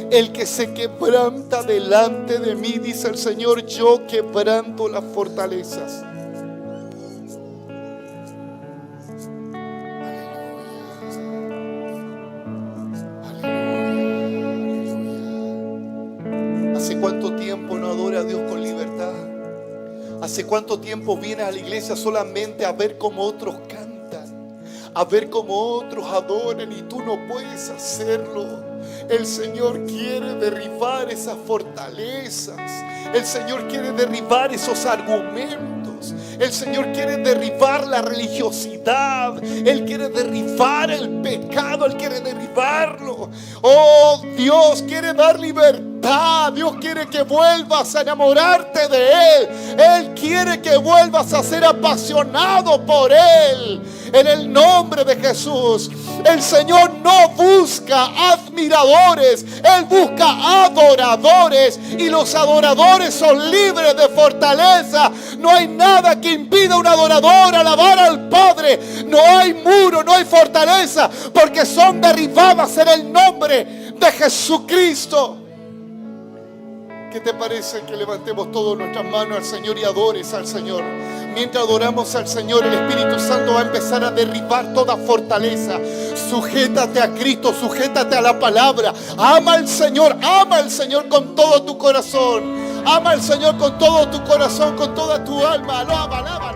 El que se quebranta delante de mí, dice el Señor, yo quebranto las fortalezas. ¿Hace cuánto tiempo no adora a Dios con libertad? ¿Hace cuánto tiempo vienes a la iglesia solamente a ver cómo otros cantan, a ver cómo otros adoran y tú no puedes hacerlo? El Señor quiere derribar esas fortalezas. El Señor quiere derribar esos argumentos. El Señor quiere derribar la religiosidad. Él quiere derribar el pecado. Él quiere derribarlo. Oh, Dios quiere dar libertad. Dios quiere que vuelvas a enamorarte de Él. Él quiere que vuelvas a ser apasionado por Él. En el nombre de Jesús. El Señor no busca admiradores. Él busca adoradores. Y los adoradores son libres de fortaleza. No hay nada que impida a un adorador alabar al Padre. No hay muro, no hay fortaleza, porque son derribadas en el nombre de Jesucristo. ¿Qué te parece que levantemos todas nuestras manos al Señor y adores al Señor? Mientras adoramos al Señor, el Espíritu Santo va a empezar a derribar toda fortaleza. Sujétate a Cristo, sujétate a la palabra. Ama al Señor con todo tu corazón. Ama al Señor con todo tu corazón, con toda tu alma. Alaba, alaba.